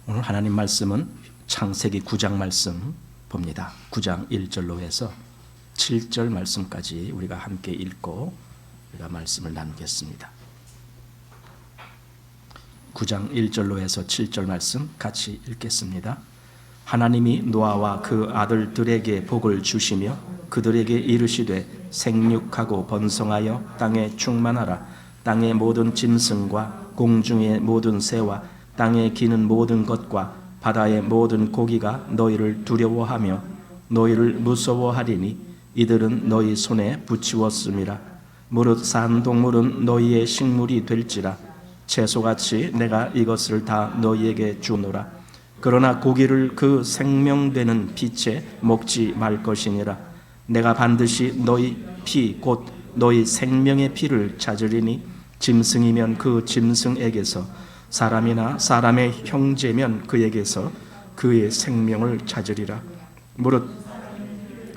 오늘 하나님 말씀은 창세기 9장 말씀 봅니다. 9장 1절로 해서 7절 말씀까지 우리가 함께 읽고 우리가 말씀을 나누겠습니다. 9장 1절로 해서 7절 말씀 같이 읽겠습니다. 하나님이 노아와 그 아들들에게 복을 주시며 그들에게 이르시되 생육하고 번성하여 땅에 충만하라. 땅의 모든 짐승과 공중의 모든 새와 땅에 기는 모든 것과 바다의 모든 고기가 너희를 두려워하며 너희를 무서워하리니 이들은 너희 손에 붙이웠음이라. 무릇 산 동물은 너희의 식물이 될지라. 채소같이 내가 이것을 다 너희에게 주노라. 그러나 고기를 그 생명되는 빛에 먹지 말 것이니라. 내가 반드시 너희 피 곧 너희 생명의 피를 찾으리니 짐승이면 그 짐승에게서 사람이나 사람의 형제면 그에게서 그의 생명을 찾으리라. 무릇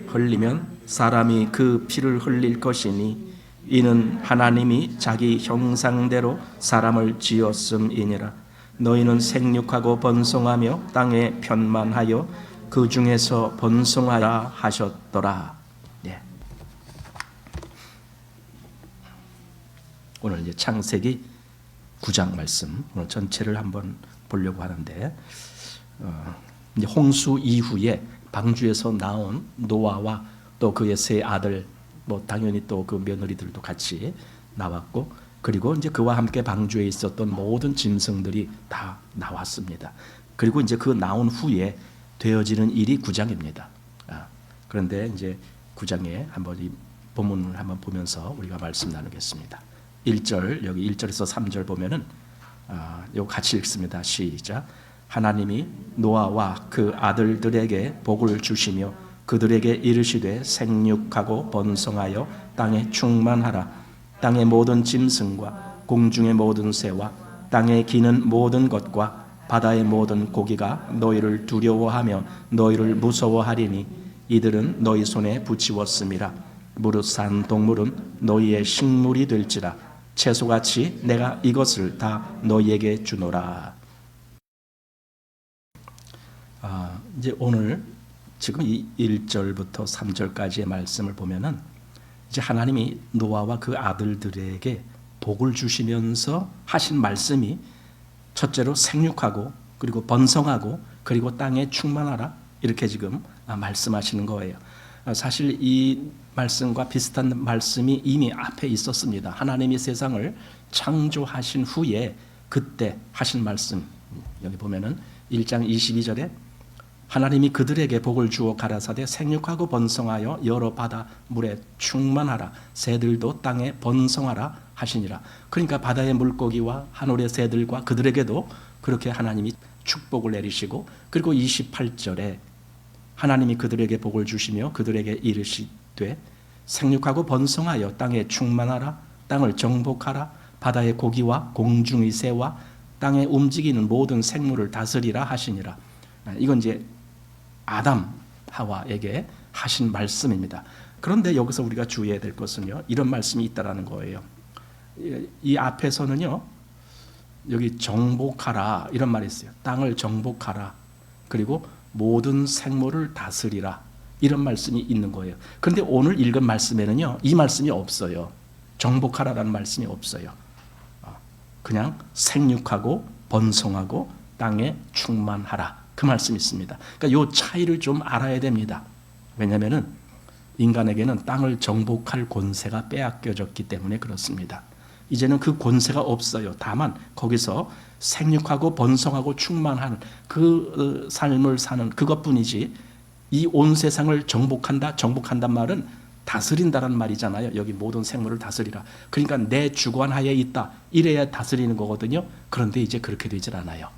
흘리면 사람이 그 피를 흘릴 것이니 이는 하나님이 자기 형상대로 사람을 지었음이니라. 너희는 생육하고 번성하며 땅에 편만하여 그 중에서 번성하라 하셨더라. 네. 오늘 이제 창세기 9장 말씀 오늘 전체를 한번 보려고 하는데 이제 홍수 이후에 방주에서 나온 노아와 또 그의 세 아들 당연히 또 그 며느리들도 같이 나왔고 그리고 이제 그와 함께 방주에 있었던 모든 짐승들이 다 나왔습니다. 그리고 이제 그 나온 후에 되어지는 일이 9장입니다. 그런데 이제 9장에 한번 이 본문을 한번 보면서 우리가 말씀 나누겠습니다. 1절 여기 1절에서 3절 보면은 이거 같이 읽습니다. 시작. 하나님이 노아와 그 아들들에게 복을 주시며 그들에게 이르시되 생육하고 번성하여 땅에 충만하라. 땅의 모든 짐승과 공중의 모든 새와 땅에 기는 모든 것과 바다의 모든 고기가 너희를 두려워하며 너희를 무서워하리니 이들은 너희 손에 붙이웠음이라. 무릇 산 동물은 너희의 식물이 될지라. 채소같이 내가 이것을 다 너희에게 주노라. 이제 오늘 지금 이 1절부터 3절까지의 말씀을 보면은 이제 하나님이 노아와 그 아들들에게 복을 주시면서 하신 말씀이 첫째로 생육하고 그리고 번성하고 그리고 땅에 충만하라 이렇게 지금 말씀하시는 거예요. 사실 이 말씀과 비슷한 말씀이 이미 앞에 있었습니다. 하나님이 세상을 창조하신 후에 그때 하신 말씀 여기 보면은 1장 22절에 하나님이 그들에게 복을 주어 가라사대 생육하고 번성하여 여러 바다 물에 충만하라. 새들도 땅에 번성하라 하시니라. 그러니까 바다의 물고기와 하늘의 새들과 그들에게도 그렇게 하나님이 축복을 내리시고 그리고 28절에 하나님이 그들에게 복을 주시며 그들에게 이르시되 생육하고 번성하여 땅에 충만하라. 땅을 정복하라. 바다의 고기와 공중의 새와 땅에 움직이는 모든 생물을 다스리라 하시니라. 이건 이제 아담 하와에게 하신 말씀입니다. 그런데 여기서 우리가 주의해야 될 것은요, 이런 말씀이 있다라는 거예요. 이 앞에서는요, 여기 정복하라 이런 말이 있어요. 땅을 정복하라. 그리고 모든 생물을 다스리라 이런 말씀이 있는 거예요. 그런데 오늘 읽은 말씀에는요, 이 말씀이 없어요. 정복하라라는 말씀이 없어요. 그냥 생육하고 번성하고 땅에 충만하라 그 말씀이 있습니다. 그러니까 이 차이를 좀 알아야 됩니다. 왜냐하면은 인간에게는 땅을 정복할 권세가 빼앗겨졌기 때문에 그렇습니다. 이제는 그 권세가 없어요. 다만 거기서 생육하고 번성하고 충만한 그 삶을 사는 그것뿐이지 이 온 세상을 정복한단 말은 다스린다는 말이잖아요. 여기 모든 생물을 다스리라. 그러니까 내 주관하에 있다. 이래야 다스리는 거거든요. 그런데 이제 그렇게 되질 않아요.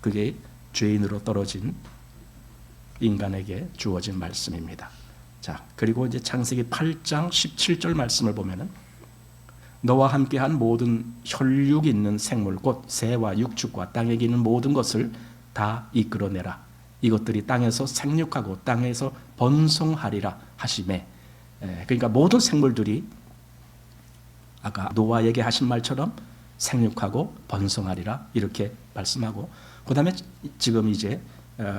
그게 죄인으로 떨어진 인간에게 주어진 말씀입니다. 자, 그리고 이제 창세기 8장 17절 말씀을 보면은 너와 함께한 모든 혈육 있는 생물 곧 새와 육축과 땅에 기는 모든 것을 다 이끌어내라. 이것들이 땅에서 생육하고 땅에서 번성하리라 하시매. 그러니까 모든 생물들이 아까 노아에게 하신 말처럼 생육하고 번성하리라 이렇게 말씀하고 그다음에 지금 이제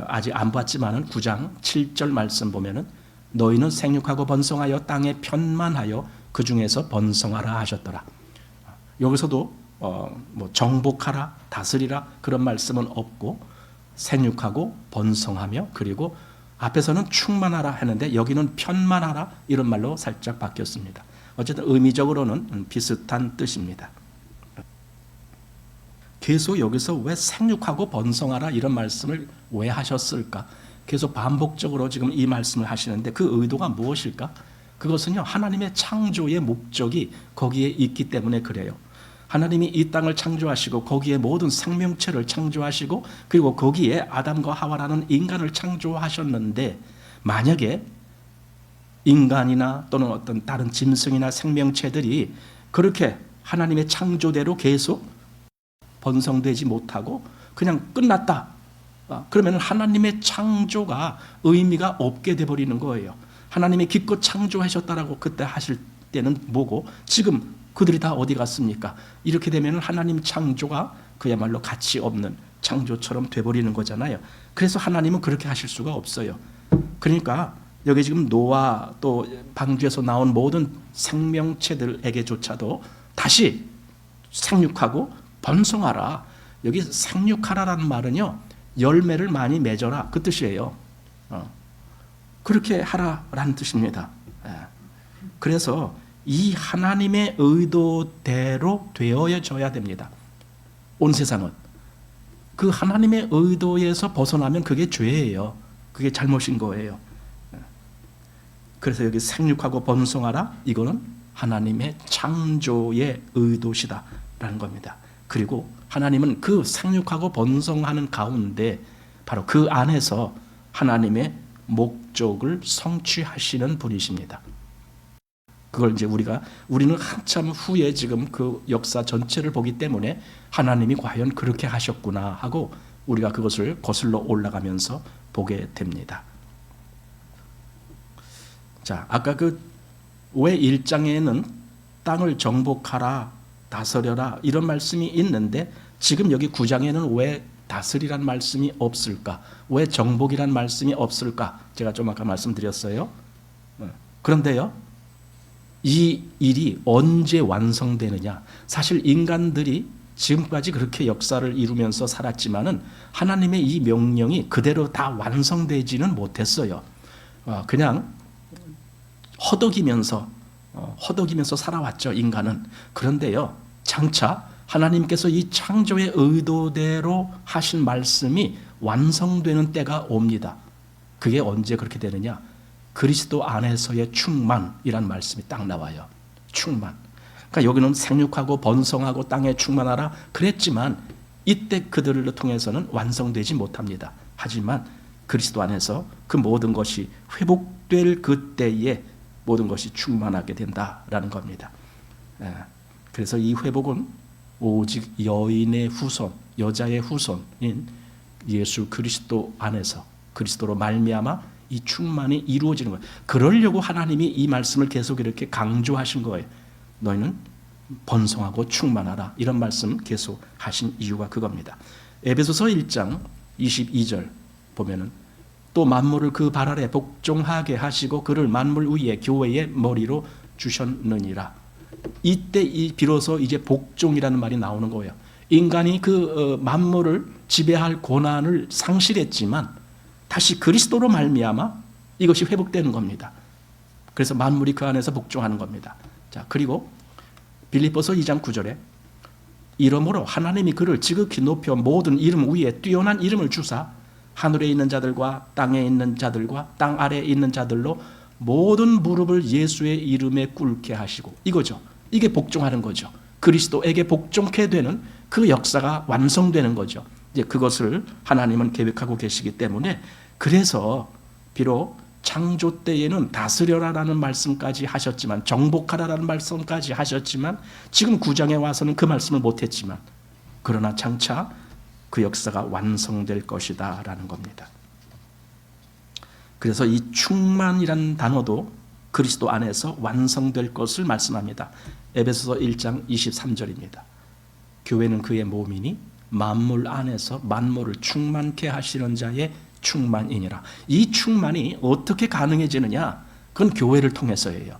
아직 안 봤지만은 9장 7절 말씀 보면은 너희는 생육하고 번성하여 땅에 편만하여 그 중에서 번성하라 하셨더라. 여기서도 뭐 정복하라, 다스리라 그런 말씀은 없고 생육하고 번성하며 그리고 앞에서는 충만하라 하는데 여기는 편만하라 이런 말로 살짝 바뀌었습니다. 어쨌든 의미적으로는 비슷한 뜻입니다. 계속 여기서 왜 생육하고 번성하라 이런 말씀을 왜 하셨을까? 계속 반복적으로 지금 이 말씀을 하시는데 그 의도가 무엇일까? 그것은요, 하나님의 창조의 목적이 거기에 있기 때문에 그래요. 하나님이 이 땅을 창조하시고 거기에 모든 생명체를 창조하시고 그리고 거기에 아담과 하와라는 인간을 창조하셨는데 만약에 인간이나 또는 어떤 다른 짐승이나 생명체들이 그렇게 하나님의 창조대로 계속 번성되지 못하고 그냥 끝났다. 그러면 하나님의 창조가 의미가 없게 돼버리는 거예요. 하나님이 기껏 창조하셨다라고 그때 하실 때는 뭐고 지금 그들이 다 어디 갔습니까? 이렇게 되면 하나님 창조가 그야말로 가치 없는 창조처럼 돼버리는 거잖아요. 그래서 하나님은 그렇게 하실 수가 없어요. 그러니까 여기 지금 노아 또 방주에서 나온 모든 생명체들에게조차도 다시 생육하고 번성하라. 여기 생육하라라는 말은요, 열매를 많이 맺어라 그 뜻이에요. 그렇게 하라라는 뜻입니다. 그래서 이 하나님의 의도대로 되어져야 됩니다. 온 세상은 그 하나님의 의도에서 벗어나면 그게 죄예요. 그게 잘못인 거예요. 그래서 여기 생육하고 번성하라 이거는 하나님의 창조의 의도시다라는 겁니다. 그리고 하나님은 그 생육하고 번성하는 가운데 바로 그 안에서 하나님의 목적을 성취하시는 분이십니다. 그걸 이제 우리는 한참 후에 지금 그 역사 전체를 보기 때문에 하나님이 과연 그렇게 하셨구나 하고 우리가 그것을 거슬러 올라가면서 보게 됩니다. 자, 아까 왜 1장에는 땅을 정복하라, 다스려라 이런 말씀이 있는데 지금 여기 9장에는 왜 다스리란 말씀이 없을까? 왜 정복이란 말씀이 없을까? 제가 좀 아까 말씀드렸어요. 그런데요, 이 일이 언제 완성되느냐? 사실 인간들이 지금까지 그렇게 역사를 이루면서 살았지만은 하나님의 이 명령이 그대로 다 완성되지는 못했어요. 그냥 허덕이면서 살아왔죠, 인간은. 그런데요, 장차 하나님께서 이 창조의 의도대로 하신 말씀이 완성되는 때가 옵니다. 그게 언제 그렇게 되느냐? 그리스도 안에서의 충만이란 말씀이 딱 나와요. 충만. 그러니까 여기는 생육하고 번성하고 땅에 충만하라 그랬지만 이때 그들을 통해서는 완성되지 못합니다. 하지만 그리스도 안에서 그 모든 것이 회복될 그때에 모든 것이 충만하게 된다라는 겁니다. 그래서 이 회복은 오직 여인의 후손, 여자의 후손인 예수 그리스도 안에서 그리스도로 말미암아 이 충만이 이루어지는 거예요. 그러려고 하나님이 이 말씀을 계속 이렇게 강조하신 거예요. 너희는 번성하고 충만하라. 이런 말씀 계속 하신 이유가 그겁니다. 에베소서 1장 22절 보면은 또 만물을 그 발 아래 복종하게 하시고 그를 만물 위에 교회의 머리로 주셨느니라. 이때 비로소 이제 복종이라는 말이 나오는 거예요. 인간이 그 만물을 지배할 권한을 상실했지만 다시 그리스도로 말미암아 이것이 회복되는 겁니다. 그래서 만물이 그 안에서 복종하는 겁니다. 자, 그리고 빌립보서 2장 9절에 이러므로 하나님이 그를 지극히 높여 모든 이름 위에 뛰어난 이름을 주사 하늘에 있는 자들과 땅에 있는 자들과 땅 아래에 있는 자들로 모든 무릎을 예수의 이름에 꿇게 하시고 이거죠. 이게 복종하는 거죠. 그리스도에게 복종케 되는 그 역사가 완성되는 거죠. 이제 그것을 하나님은 계획하고 계시기 때문에 그래서 비록 창조 때에는 다스려라라는 말씀까지 하셨지만 정복하라라는 말씀까지 하셨지만 지금 9장에 와서는 그 말씀을 못했지만 그러나 장차 그 역사가 완성될 것이다 라는 겁니다. 그래서 이 충만이라는 단어도 그리스도 안에서 완성될 것을 말씀합니다. 에베소서 1장 23절입니다. 교회는 그의 몸이니 만물 안에서 만물을 충만케 하시는 자의 충만이니라. 이 충만이 어떻게 가능해지느냐? 그건 교회를 통해서예요.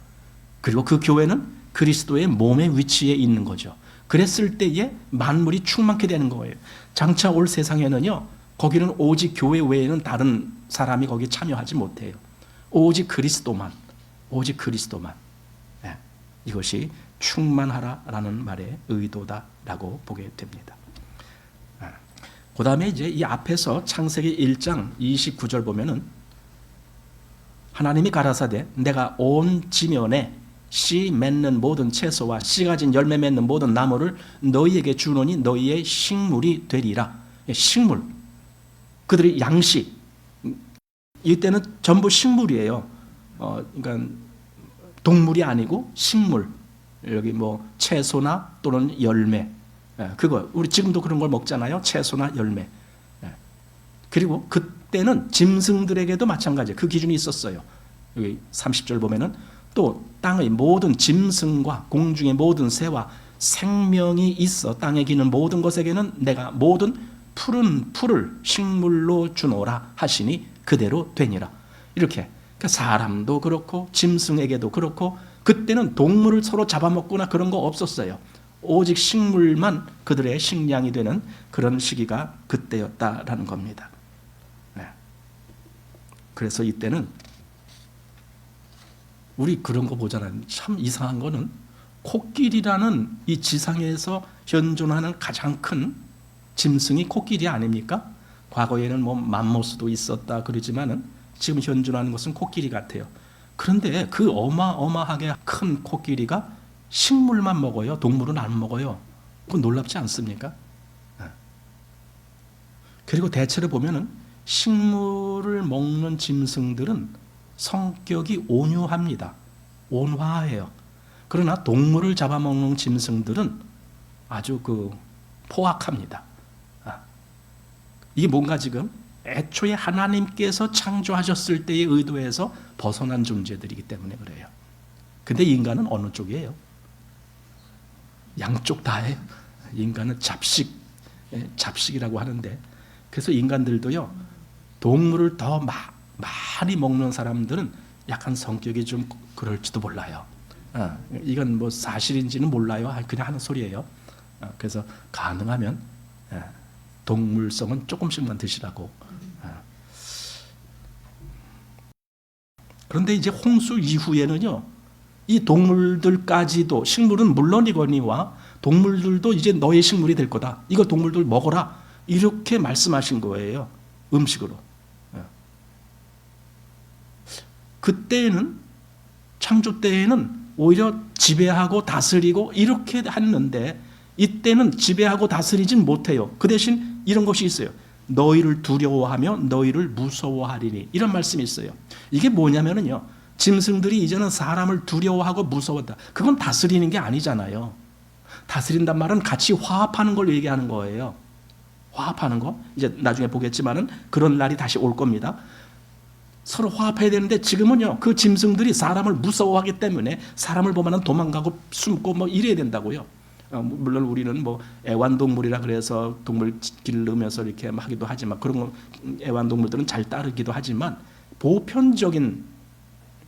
그리고 그 교회는 그리스도의 몸의 위치에 있는 거죠. 그랬을 때에 만물이 충만케 되는 거예요. 장차 올 세상에는요, 거기는 오직 교회 외에는 다른 사람이 거기에 참여하지 못해요. 오직 그리스도만. 네, 이것이 충만하라라는 말의 의도다라고 보게 됩니다. 그 다음에 이제 이 앞에서 창세기 1장 29절 보면은 하나님이 가라사대 내가 온 지면에 씨 맺는 모든 채소와 씨 가진 열매 맺는 모든 나무를 너희에게 주노니 너희의 식물이 되리라. 식물. 그들이 양식. 이때는 전부 식물이에요. 그러니까 동물이 아니고 식물. 여기 뭐 채소나 또는 열매. 그거 우리 지금도 그런 걸 먹잖아요. 채소나 열매. 그리고 그때는 짐승들에게도 마찬가지예요. 그 기준이 있었어요. 여기 30절 보면은 또 땅의 모든 짐승과 공중의 모든 새와 생명이 있어 땅에 기는 모든 것에게는 내가 모든 푸른 풀을 식물로 주노라 하시니 그대로 되니라. 이렇게 그러니까 사람도 그렇고 짐승에게도 그렇고 그때는 동물을 서로 잡아먹거나 그런 거 없었어요. 오직 식물만 그들의 식량이 되는 그런 시기가 그때였다라는 겁니다. 네. 그래서 이때는 우리 그런 거 보잖아요. 참 이상한 거는 코끼리라는 이 지상에서 현존하는 가장 큰 짐승이 코끼리 아닙니까? 과거에는 뭐 맘모스도 있었다 그러지만은 지금 현존하는 것은 코끼리 같아요. 그런데 그 어마어마하게 큰 코끼리가 식물만 먹어요. 동물은 안 먹어요. 그건 놀랍지 않습니까? 그리고 대체로 보면은 식물을 먹는 짐승들은 성격이 온유합니다. 온화해요. 그러나 동물을 잡아먹는 짐승들은 아주 포악합니다. 이게 뭔가 지금 애초에 하나님께서 창조하셨을 때의 의도에서 벗어난 존재들이기 때문에 그래요. 근데 인간은 어느 쪽이에요? 양쪽 다예요. 인간은 잡식이라고 하는데 그래서 인간들도요 동물을 더 많이 먹는 사람들은 약간 성격이 좀 그럴지도 몰라요. 이건 뭐 사실인지는 몰라요. 그냥 하는 소리예요. 그래서 가능하면 동물성은 조금씩만 드시라고. 그런데 이제 홍수 이후에는요 이 동물들까지도 식물은 물론이거니와 동물들도 이제 너의 식물이 될 거다. 이거 동물들 먹어라. 이렇게 말씀하신 거예요. 음식으로. 그때는 창조 때에는 오히려 지배하고 다스리고 이렇게 했는데 이때는 지배하고 다스리진 못해요. 그 대신 이런 것이 있어요. 너희를 두려워하며 너희를 무서워하리니 이런 말씀이 있어요. 이게 뭐냐면요. 짐승들이 이제는 사람을 두려워하고 무서웠다. 그건 다스리는 게 아니잖아요. 다스린단 말은 같이 화합하는 걸 얘기하는 거예요. 화합하는 거. 이제 나중에 보겠지만은 그런 날이 다시 올 겁니다. 서로 화합해야 되는데 지금은요. 그 짐승들이 사람을 무서워하기 때문에 사람을 보면은 도망가고 숨고 뭐 이래야 된다고요. 물론 우리는 뭐 애완동물이라 그래서 동물 기르면서 이렇게 하기도 하지만 그런 거 애완동물들은 잘 따르기도 하지만 보편적인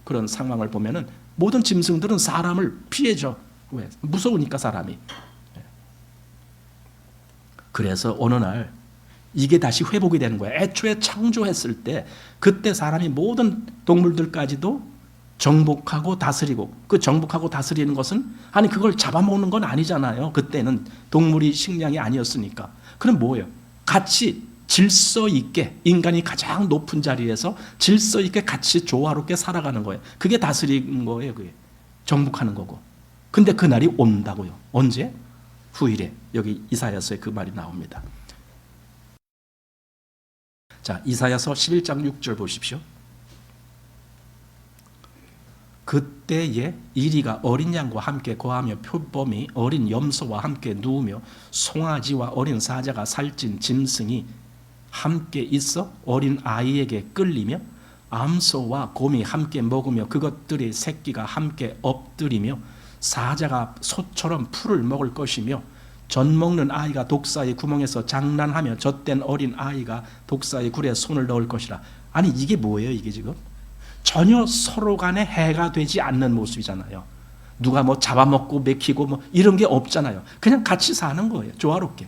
그런 상황을 보면은 모든 짐승들은 사람을 피해죠. 왜? 무서우니까 사람이. 그래서 어느 날 이게 다시 회복이 되는 거예요. 애초에 창조했을 때 그때 사람이 모든 동물들까지도 정복하고 다스리고 그 정복하고 다스리는 것은 아니 그걸 잡아먹는 건 아니잖아요. 그때는 동물이 식량이 아니었으니까. 그럼 뭐예요? 같이 질서 있게 인간이 가장 높은 자리에서 질서 있게 같이 조화롭게 살아가는 거예요. 그게 다스리는 거예요. 그게 정복하는 거고. 근데 그 날이 온다고요. 언제? 후일에. 여기 이사야서에 그 말이 나옵니다. 자, 이사야서 11장 6절 보십시오. 그때에 이리가 어린 양과 함께 거하며 표범이 어린 염소와 함께 누우며 송아지와 어린 사자가 살찐 짐승이 함께 있어 어린 아이에게 끌리며 암소와 곰이 함께 먹으며 그것들의 새끼가 함께 엎드리며 사자가 소처럼 풀을 먹을 것이며 젖 먹는 아이가 독사의 구멍에서 장난하며 젖된 어린 아이가 독사의 굴에 손을 넣을 것이라. 아니 이게 뭐예요 이게 지금? 전혀 서로 간에 해가 되지 않는 모습이잖아요. 누가 뭐 잡아먹고 맥히고 뭐 이런 게 없잖아요. 그냥 같이 사는 거예요. 조화롭게.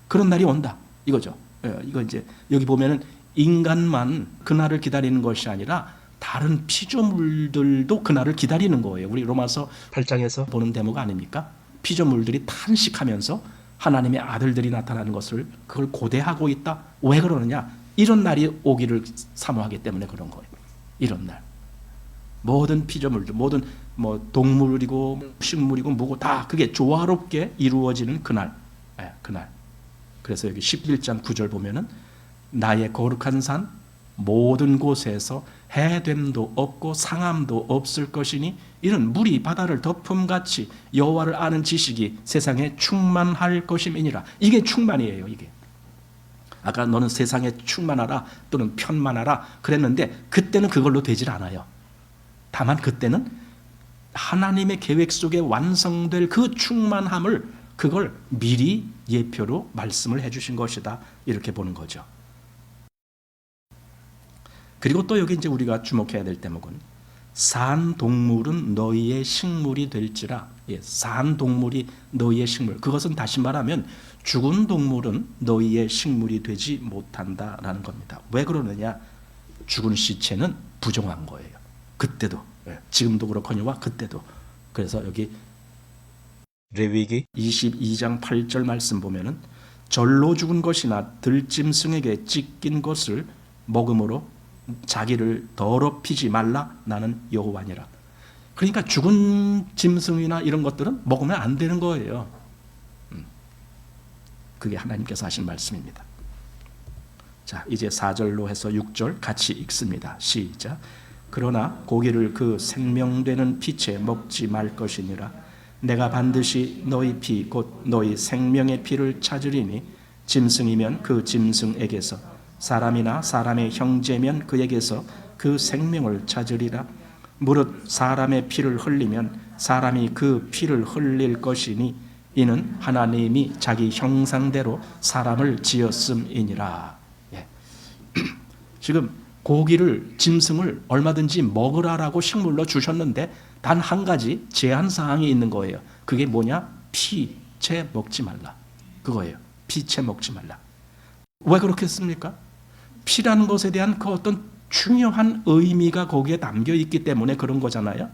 그런 날이 온다 이거죠. 이거 이제 여기 보면은 인간만 그날을 기다리는 것이 아니라 다른 피조물들도 그날을 기다리는 거예요. 우리 로마서 8장에서 보는 대목 아닙니까? 피조물들이 탄식하면서 하나님의 아들들이 나타나는 것을 그걸 고대하고 있다. 왜 그러느냐? 이런 날이 오기를 사모하기 때문에 그런 거예요. 이런 날. 모든 피조물들, 모든 뭐 동물이고 식물이고 뭐고 다 그게 조화롭게 이루어지는 그날. 그날. 그래서 여기 11장 9절 보면은 나의 거룩한 산 모든 곳에서 해됨도 없고 상함도 없을 것이니 이는 물이 바다를 덮음같이 여호와를 아는 지식이 세상에 충만할 것임이니라. 이게 충만이에요. 이게 아까 너는 세상에 충만하라 또는 편만하라 그랬는데 그때는 그걸로 되질 않아요. 다만 그때는 하나님의 계획 속에 완성될 그 충만함을 그걸 미리 예표로 말씀을 해주신 것이다 이렇게 보는 거죠. 그리고 또 여기 이제 우리가 주목해야 될 대목은 산 동물은 너희의 식물이 될지라. 산 동물이 너희의 식물. 그것은 다시 말하면 죽은 동물은 너희의 식물이 되지 못한다라는 겁니다. 왜 그러느냐? 죽은 시체는 부정한 거예요. 그때도 지금도 그렇거니와 그때도. 그래서 여기 레위기 22장 8절 말씀 보면은 절로 죽은 것이나 들짐승에게 찢긴 것을 먹음으로 자기를 더럽히지 말라. 나는 여호와니라. 그러니까 죽은 짐승이나 이런 것들은 먹으면 안 되는 거예요. 그게 하나님께서 하신 말씀입니다. 자, 이제 4절로 해서 6절 같이 읽습니다. 시작. 그러나 고기를 그 생명되는 피채 먹지 말 것이니라. 내가 반드시 너희 피 곧 너희 생명의 피를 찾으리니 짐승이면 그 짐승에게서 사람이나 사람의 형제면 그에게서 그 생명을 찾으리라. 무릇 사람의 피를 흘리면 사람이 그 피를 흘릴 것이니 이는 하나님이 자기 형상대로 사람을 지었음이니라. 지금 고기를 짐승을 얼마든지 먹으라라고 식물로 주셨는데 단 한 가지 제한 사항이 있는 거예요. 그게 뭐냐? 피채 먹지 말라. 그거예요. 피채 먹지 말라. 왜 그렇겠습니까? 피라는 것에 대한 그 어떤 중요한 의미가 거기에 담겨 있기 때문에 그런 거잖아요.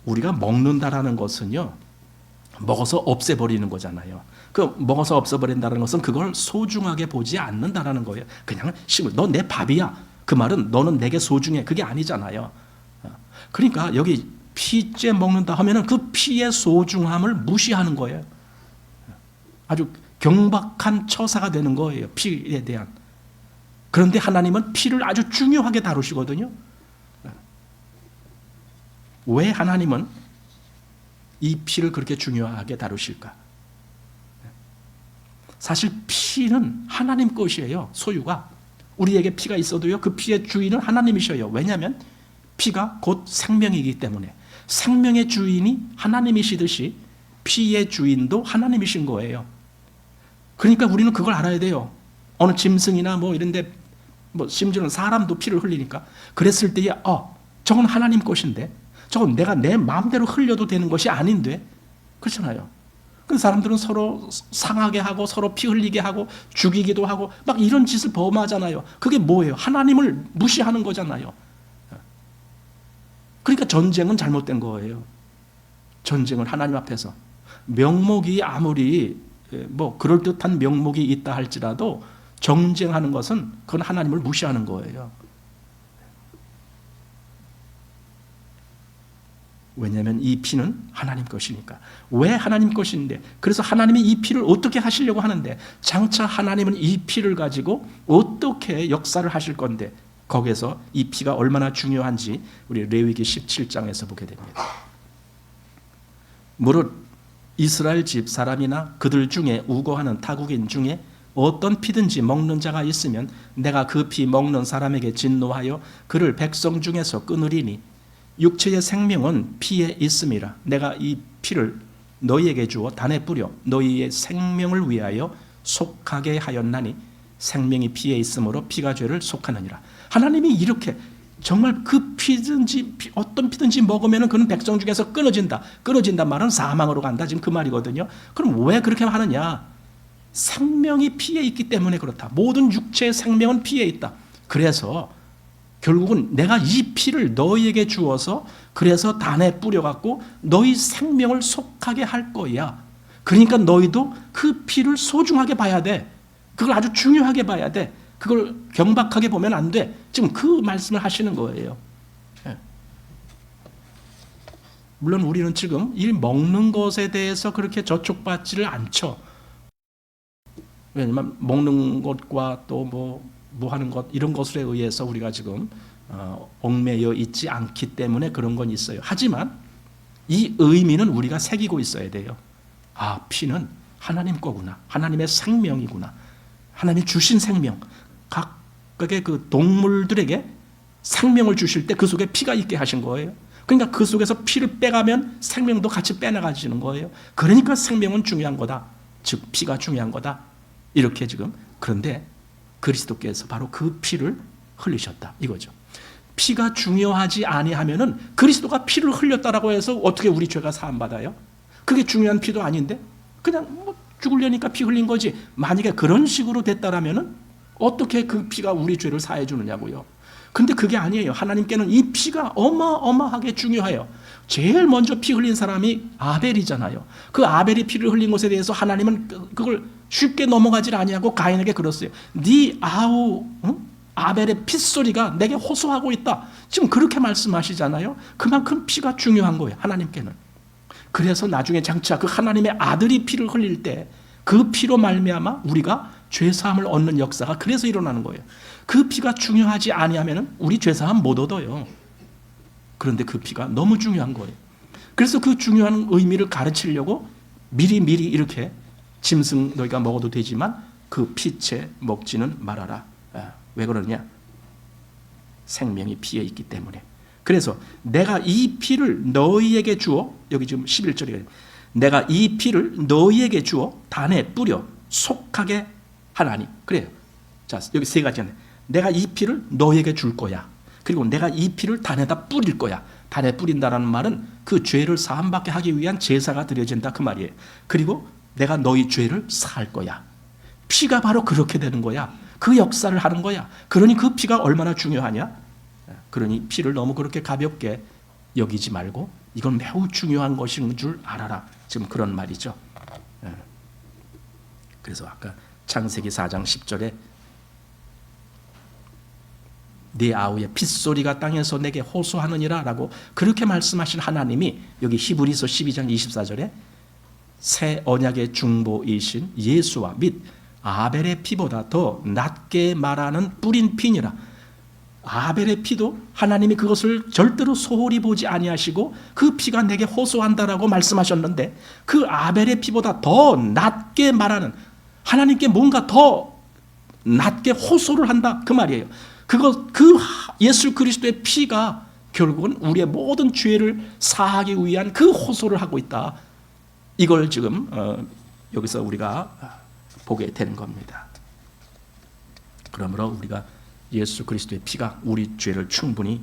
우리가 먹는다라는 것은요, 먹어서 없애버리는 거잖아요. 그 먹어서 없애버린다는 것은 그걸 소중하게 보지 않는다라는 거예요. 그냥 식물, 너 내 밥이야. 그 말은 너는 내게 소중해. 그게 아니잖아요. 그러니까 여기 피째 먹는다 하면은 그 피의 소중함을 무시하는 거예요. 아주 경박한 처사가 되는 거예요. 피에 대한. 그런데 하나님은 피를 아주 중요하게 다루시거든요. 왜 하나님은 이 피를 그렇게 중요하게 다루실까? 사실 피는 하나님 것이에요. 소유가. 우리에게 피가 있어도요, 그 피의 주인은 하나님이셔요. 왜냐하면 피가 곧 생명이기 때문에. 생명의 주인이 하나님이시듯이 피의 주인도 하나님이신 거예요. 그러니까 우리는 그걸 알아야 돼요. 어느 짐승이나 뭐 이런데 뭐 심지어는 사람도 피를 흘리니까 그랬을 때에 저건 하나님 것인데 저건 내가 내 마음대로 흘려도 되는 것이 아닌데 그렇잖아요. 그 사람들은 서로 상하게 하고 서로 피 흘리게 하고 죽이기도 하고 막 이런 짓을 범하잖아요. 그게 뭐예요? 하나님을 무시하는 거잖아요. 그러니까 전쟁은 잘못된 거예요. 전쟁을 하나님 앞에서 명목이 아무리 뭐 그럴듯한 명목이 있다 할지라도 정쟁하는 것은 그건 하나님을 무시하는 거예요. 왜냐하면 이 피는 하나님 것이니까. 왜 하나님 것인데? 그래서 하나님이 이 피를 어떻게 하시려고 하는데 장차 하나님은 이 피를 가지고 어떻게 역사를 하실 건데 거기에서 이 피가 얼마나 중요한지 우리 레위기 17장에서 보게 됩니다. 무릇 이스라엘 집 사람이나 그들 중에 우거하는 타국인 중에 어떤 피든지 먹는 자가 있으면 내가 그 피 먹는 사람에게 진노하여 그를 백성 중에서 끊으리니 육체의 생명은 피에 있음이라. 내가 이 피를 너희에게 주어 단에 뿌려 너희의 생명을 위하여 속하게 하였나니 생명이 피에 있으므로 피가 죄를 속하느니라. 하나님이 이렇게 정말 그 피든지 어떤 피든지 먹으면 그는 백성 중에서 끊어진다. 끊어진다 말은 사망으로 간다. 지금 그 말이거든요. 그럼 왜 그렇게 하느냐? 생명이 피에 있기 때문에 그렇다. 모든 육체의 생명은 피에 있다. 그래서 결국은 내가 이 피를 너희에게 주어서 그래서 단에 뿌려갖고 너희 생명을 속하게 할 거야. 그러니까 너희도 그 피를 소중하게 봐야 돼. 그걸 아주 중요하게 봐야 돼. 그걸 경박하게 보면 안 돼. 지금 그 말씀을 하시는 거예요. 물론 우리는 지금 이 먹는 것에 대해서 그렇게 저촉받지를 않죠. 왜냐면 먹는 것과 또 뭐 하는 것 이런 것에 의해서 우리가 지금 얽매여 있지 않기 때문에 그런 건 있어요. 하지만 이 의미는 우리가 새기고 있어야 돼요. 아, 피는 하나님 거구나. 하나님의 생명이구나. 하나님이 주신 생명. 각각의 그 동물들에게 생명을 주실 때 그 속에 피가 있게 하신 거예요. 그러니까 그 속에서 피를 빼가면 생명도 같이 빼나가지는 거예요. 그러니까 생명은 중요한 거다. 즉 피가 중요한 거다. 이렇게 지금. 그런데 그리스도께서 바로 그 피를 흘리셨다 이거죠. 피가 중요하지 아니하면은 그리스도가 피를 흘렸다라고 해서 어떻게 우리 죄가 사함 받아요? 그게 중요한 피도 아닌데 그냥 뭐 죽으려니까 피 흘린 거지. 만약에 그런 식으로 됐다라면은 어떻게 그 피가 우리 죄를 사해 주느냐고요. 근데 그게 아니에요. 하나님께는 이 피가 어마어마하게 중요해요. 제일 먼저 피 흘린 사람이 아벨이잖아요. 그 아벨이 피를 흘린 것에 대해서 하나님은 그걸 쉽게 넘어가질 아니하고 가인에게 그랬어요. 네 아우 아벨의 핏소리가 내게 호소하고 있다. 지금 그렇게 말씀하시잖아요. 그만큼 피가 중요한 거예요. 하나님께는. 그래서 나중에 장차 그 하나님의 아들이 피를 흘릴 때 그 피로 말미암아 우리가 죄사함을 얻는 역사가 그래서 일어나는 거예요. 그 피가 중요하지 아니하면 우리 죄사함 못 얻어요. 그런데 그 피가 너무 중요한 거예요. 그래서 그 중요한 의미를 가르치려고 미리 이렇게 짐승 너희가 먹어도 되지만 그 피채 먹지는 말아라. 왜 그러냐? 생명이 피에 있기 때문에. 그래서 내가 이 피를 너희에게 주어, 여기 지금 11절에 내가 이 피를 너희에게 주어 단에 뿌려 속하게 하나니. 그래요. 자, 여기 세 가지네. 내가 이 피를 너희에게 줄 거야. 그리고 내가 이 피를 단에다 뿌릴 거야. 단에 뿌린다라는 말은 그 죄를 사함받게 하기 위한 제사가 드려진다 그 말이에요. 그리고 내가 너희 죄를 사할 거야. 피가 바로 그렇게 되는 거야. 그 역사를 하는 거야. 그러니 그 피가 얼마나 중요하냐? 그러니 피를 너무 그렇게 가볍게 여기지 말고 이건 매우 중요한 것인 줄 알아라. 지금 그런 말이죠. 그래서 아까 창세기 4장 10절에 네 아우의 핏소리가 땅에서 내게 호소하느니라 라고 그렇게 말씀하신 하나님이 여기 히브리서 12장 24절에 새 언약의 중보이신 예수와 및 아벨의 피보다 더 낮게 말하는 뿌린 피니라. 아벨의 피도 하나님이 그것을 절대로 소홀히 보지 아니하시고 그 피가 내게 호소한다라고 말씀하셨는데 그 아벨의 피보다 더 낮게 말하는 하나님께 뭔가 더 낮게 호소를 한다 그 말이에요. 그 예수 그리스도의 피가 결국은 우리의 모든 죄를 사하기 위한 그 호소를 하고 있다. 이걸 지금 여기서 우리가 보게 되는 겁니다. 그러므로 우리가 예수 그리스도의 피가 우리 죄를 충분히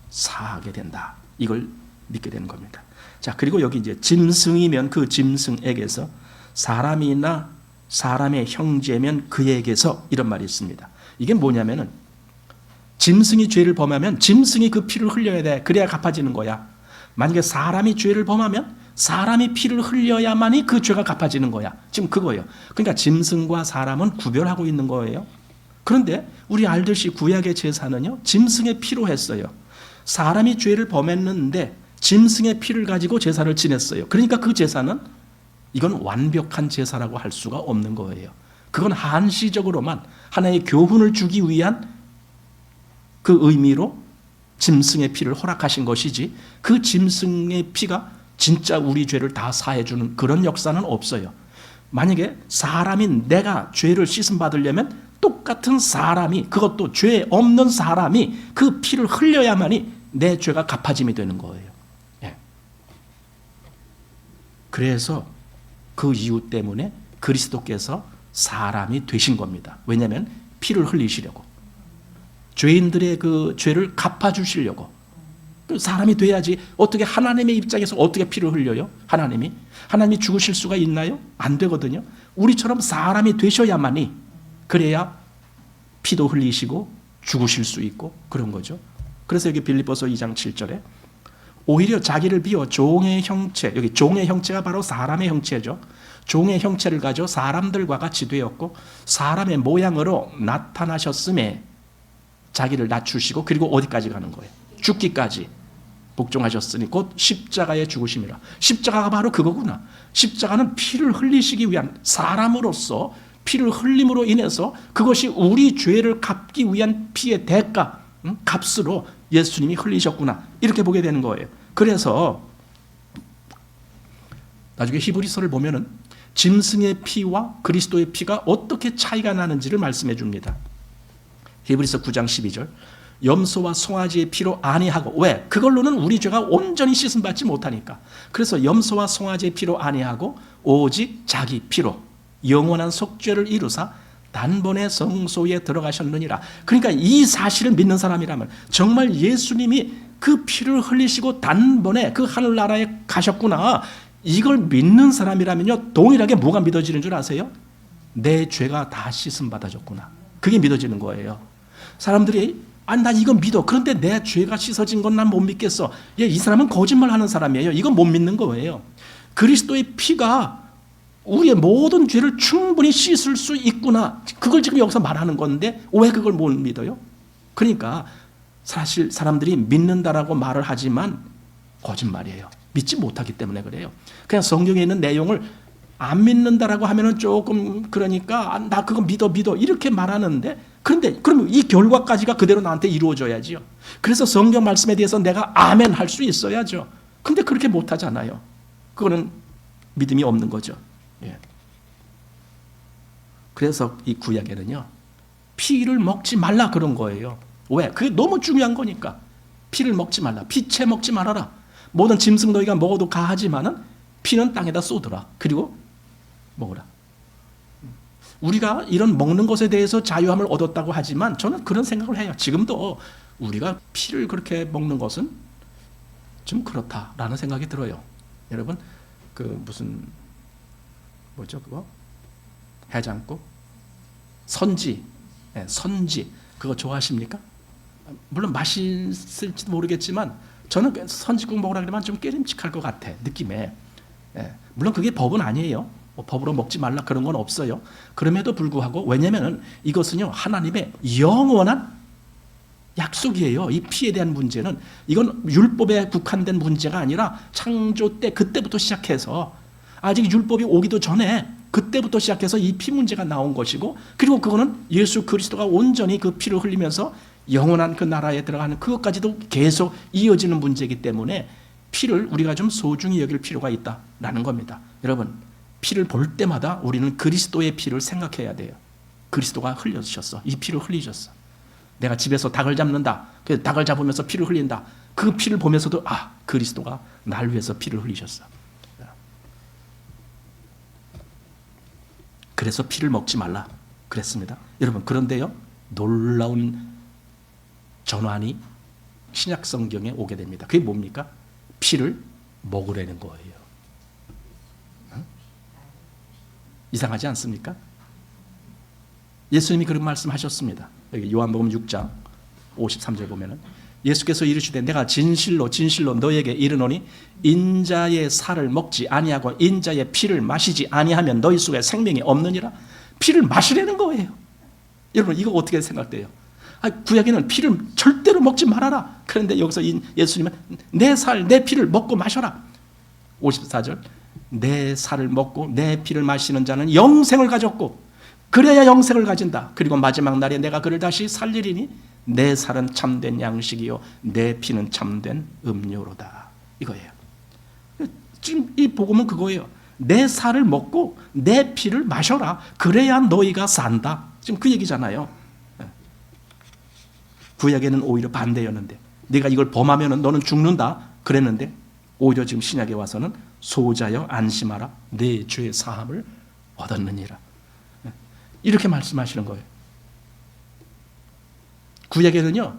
사하게 된다. 이걸 믿게 되는 겁니다. 자, 그리고 여기 이제 짐승이면 그 짐승에게서 사람이나 사람의 형제면 그에게서 이런 말이 있습니다. 이게 뭐냐면은 짐승이 죄를 범하면 짐승이 그 피를 흘려야 돼. 그래야 갚아지는 거야. 만약에 사람이 죄를 범하면 사람이 피를 흘려야만이 그 죄가 갚아지는 거야. 지금 그거예요. 그러니까 짐승과 사람은 구별하고 있는 거예요. 그런데 우리 알듯이 구약의 제사는요, 짐승의 피로 했어요. 사람이 죄를 범했는데 짐승의 피를 가지고 제사를 지냈어요. 그러니까 그 제사는 이건 완벽한 제사라고 할 수가 없는 거예요. 그건 한시적으로만 하나의 교훈을 주기 위한 그 의미로 짐승의 피를 허락하신 것이지 그 짐승의 피가 진짜 우리 죄를 다 사해주는 그런 역사는 없어요. 만약에 사람인 내가 죄를 씻음 받으려면 똑같은 사람이, 그것도 죄 없는 사람이 그 피를 흘려야만이 내 죄가 갚아짐이 되는 거예요. 예. 그래서 그 이유 때문에 그리스도께서 사람이 되신 겁니다. 왜냐하면 피를 흘리시려고, 죄인들의 그 죄를 갚아주시려고. 사람이 돼야지. 어떻게 하나님의 입장에서 어떻게 피를 흘려요? 하나님이 죽으실 수가 있나요? 안 되거든요. 우리처럼 사람이 되셔야만이, 그래야 피도 흘리시고 죽으실 수 있고 그런 거죠. 그래서 여기 빌립보서 2장 7절에 오히려 자기를 비워 종의 형체, 여기 종의 형체가 바로 사람의 형체죠. 종의 형체를 가져 사람들과 같이 되었고 사람의 모양으로 나타나셨음에 자기를 낮추시고, 그리고 어디까지 가는 거예요? 죽기까지 복종하셨으니 곧 십자가에 죽으심이라. 십자가가 바로 그거구나. 십자가는 피를 흘리시기 위한, 사람으로서 피를 흘림으로 인해서 그것이 우리 죄를 갚기 위한 피의 대가, 값으로 예수님이 흘리셨구나, 이렇게 보게 되는 거예요. 그래서 나중에 히브리서를 보면은 짐승의 피와 그리스도의 피가 어떻게 차이가 나는지를 말씀해 줍니다. 히브리서 9장 12절, 염소와 송아지의 피로 아니하고, 왜? 그걸로는 우리 죄가 온전히 씻음받지 못하니까. 그래서 염소와 송아지의 피로 아니하고 오직 자기 피로 영원한 속죄를 이루사 단번에 성소에 들어가셨느니라. 그러니까 이 사실을 믿는 사람이라면, 정말 예수님이 그 피를 흘리시고 단번에 그 하늘나라에 가셨구나, 이걸 믿는 사람이라면요, 동일하게 뭐가 믿어지는 줄 아세요? 내 죄가 다 씻음받아졌구나, 그게 믿어지는 거예요. 사람들이 나 이거 믿어, 그런데 내 죄가 씻어진 건 난 못 믿겠어. 이 사람은 거짓말하는 사람이에요. 이건 못 믿는 거예요. 그리스도의 피가 우리의 모든 죄를 충분히 씻을 수 있구나, 그걸 지금 여기서 말하는 건데 왜 그걸 못 믿어요? 그러니까 사실 사람들이 믿는다라고 말을 하지만 거짓말이에요. 믿지 못하기 때문에 그래요. 그냥 성경에 있는 내용을 안 믿는다라고 하면은 조금, 그러니까 나 그거 믿어 이렇게 말하는데, 그런데 그러면 이 결과까지가 그대로 나한테 이루어져야지요. 그래서 성경 말씀에 대해서 내가 아멘 할 수 있어야죠. 근데 그렇게 못 하잖아요. 그거는 믿음이 없는 거죠. 예. 그래서 이 구약에는요, 피를 먹지 말라 그런 거예요. 왜? 그게 너무 중요한 거니까. 피를 먹지 말라, 피채 먹지 말아라. 모든 짐승 너희가 먹어도 가하지만은 피는 땅에다 쏟으라, 그리고 먹으라. 우리가 이런 먹는 것에 대해서 자유함을 얻었다고 하지만 저는 그런 생각을 해요. 지금도 우리가 피를 그렇게 먹는 것은 좀 그렇다라는 생각이 들어요. 여러분, 그 무슨 뭐죠 그거? 해장국? 선지, 선지, 그거 좋아하십니까? 물론 맛있을지도 모르겠지만 저는 선지국 먹으라 그러면 좀 깨림칙할 것 같아, 느낌에. 물론 그게 법은 아니에요. 법으로 먹지 말라 그런 건 없어요. 그럼에도 불구하고, 왜냐하면 이것은요, 하나님의 영원한 약속이에요. 이 피에 대한 문제는, 이건 율법에 국한된 문제가 아니라 창조 때 그때부터 시작해서 아직 율법이 오기도 전에 그때부터 시작해서 이 피 문제가 나온 것이고, 그리고 그거는 예수 그리스도가 온전히 그 피를 흘리면서 영원한 그 나라에 들어가는 그것까지도 계속 이어지는 문제이기 때문에 피를 우리가 좀 소중히 여길 필요가 있다라는 겁니다. 여러분, 피를 볼 때마다 우리는 그리스도의 피를 생각해야 돼요. 그리스도가 흘려주셨어. 이 피를 흘리셨어. 내가 집에서 닭을 잡는다. 그 닭을 잡으면서 피를 흘린다. 그 피를 보면서도 그리스도가 날 위해서 피를 흘리셨어. 그래서 피를 먹지 말라 그랬습니다. 여러분, 그런데요, 놀라운 전환이 신약 성경에 오게 됩니다. 그게 뭡니까? 피를 먹으라는 거예요. 이상하지 않습니까? 예수님이 그런 말씀하셨습니다. 여기 요한복음 6장 53절 보면은 예수께서 이르시되 내가 진실로 너에게 이르노니 인자의 살을 먹지 아니하고 인자의 피를 마시지 아니하면 너희 속에 생명이 없느니라. 피를 마시라는 거예요. 여러분, 이거 어떻게 생각돼요? 구약에는 피를 절대로 먹지 말아라. 그런데 여기서 예수님은 내 살, 내 피를 먹고 마셔라. 54절, 내 살을 먹고 내 피를 마시는 자는 영생을 가졌고 그래야 영생을 가진다. 그리고 마지막 날에 내가 그를 다시 살리리니 내 살은 참된 양식이요 내 피는 참된 음료로다. 이거예요. 지금 이 복음은 그거예요. 내 살을 먹고 내 피를 마셔라. 그래야 너희가 산다. 지금 그 얘기잖아요. 구약에는 오히려 반대였는데, 네가 이걸 범하면 너는 죽는다 그랬는데, 오히려 지금 신약에 와서는 소자여 안심하라 내 죄 사함을 얻었느니라. 이렇게 말씀하시는 거예요. 구약에는요,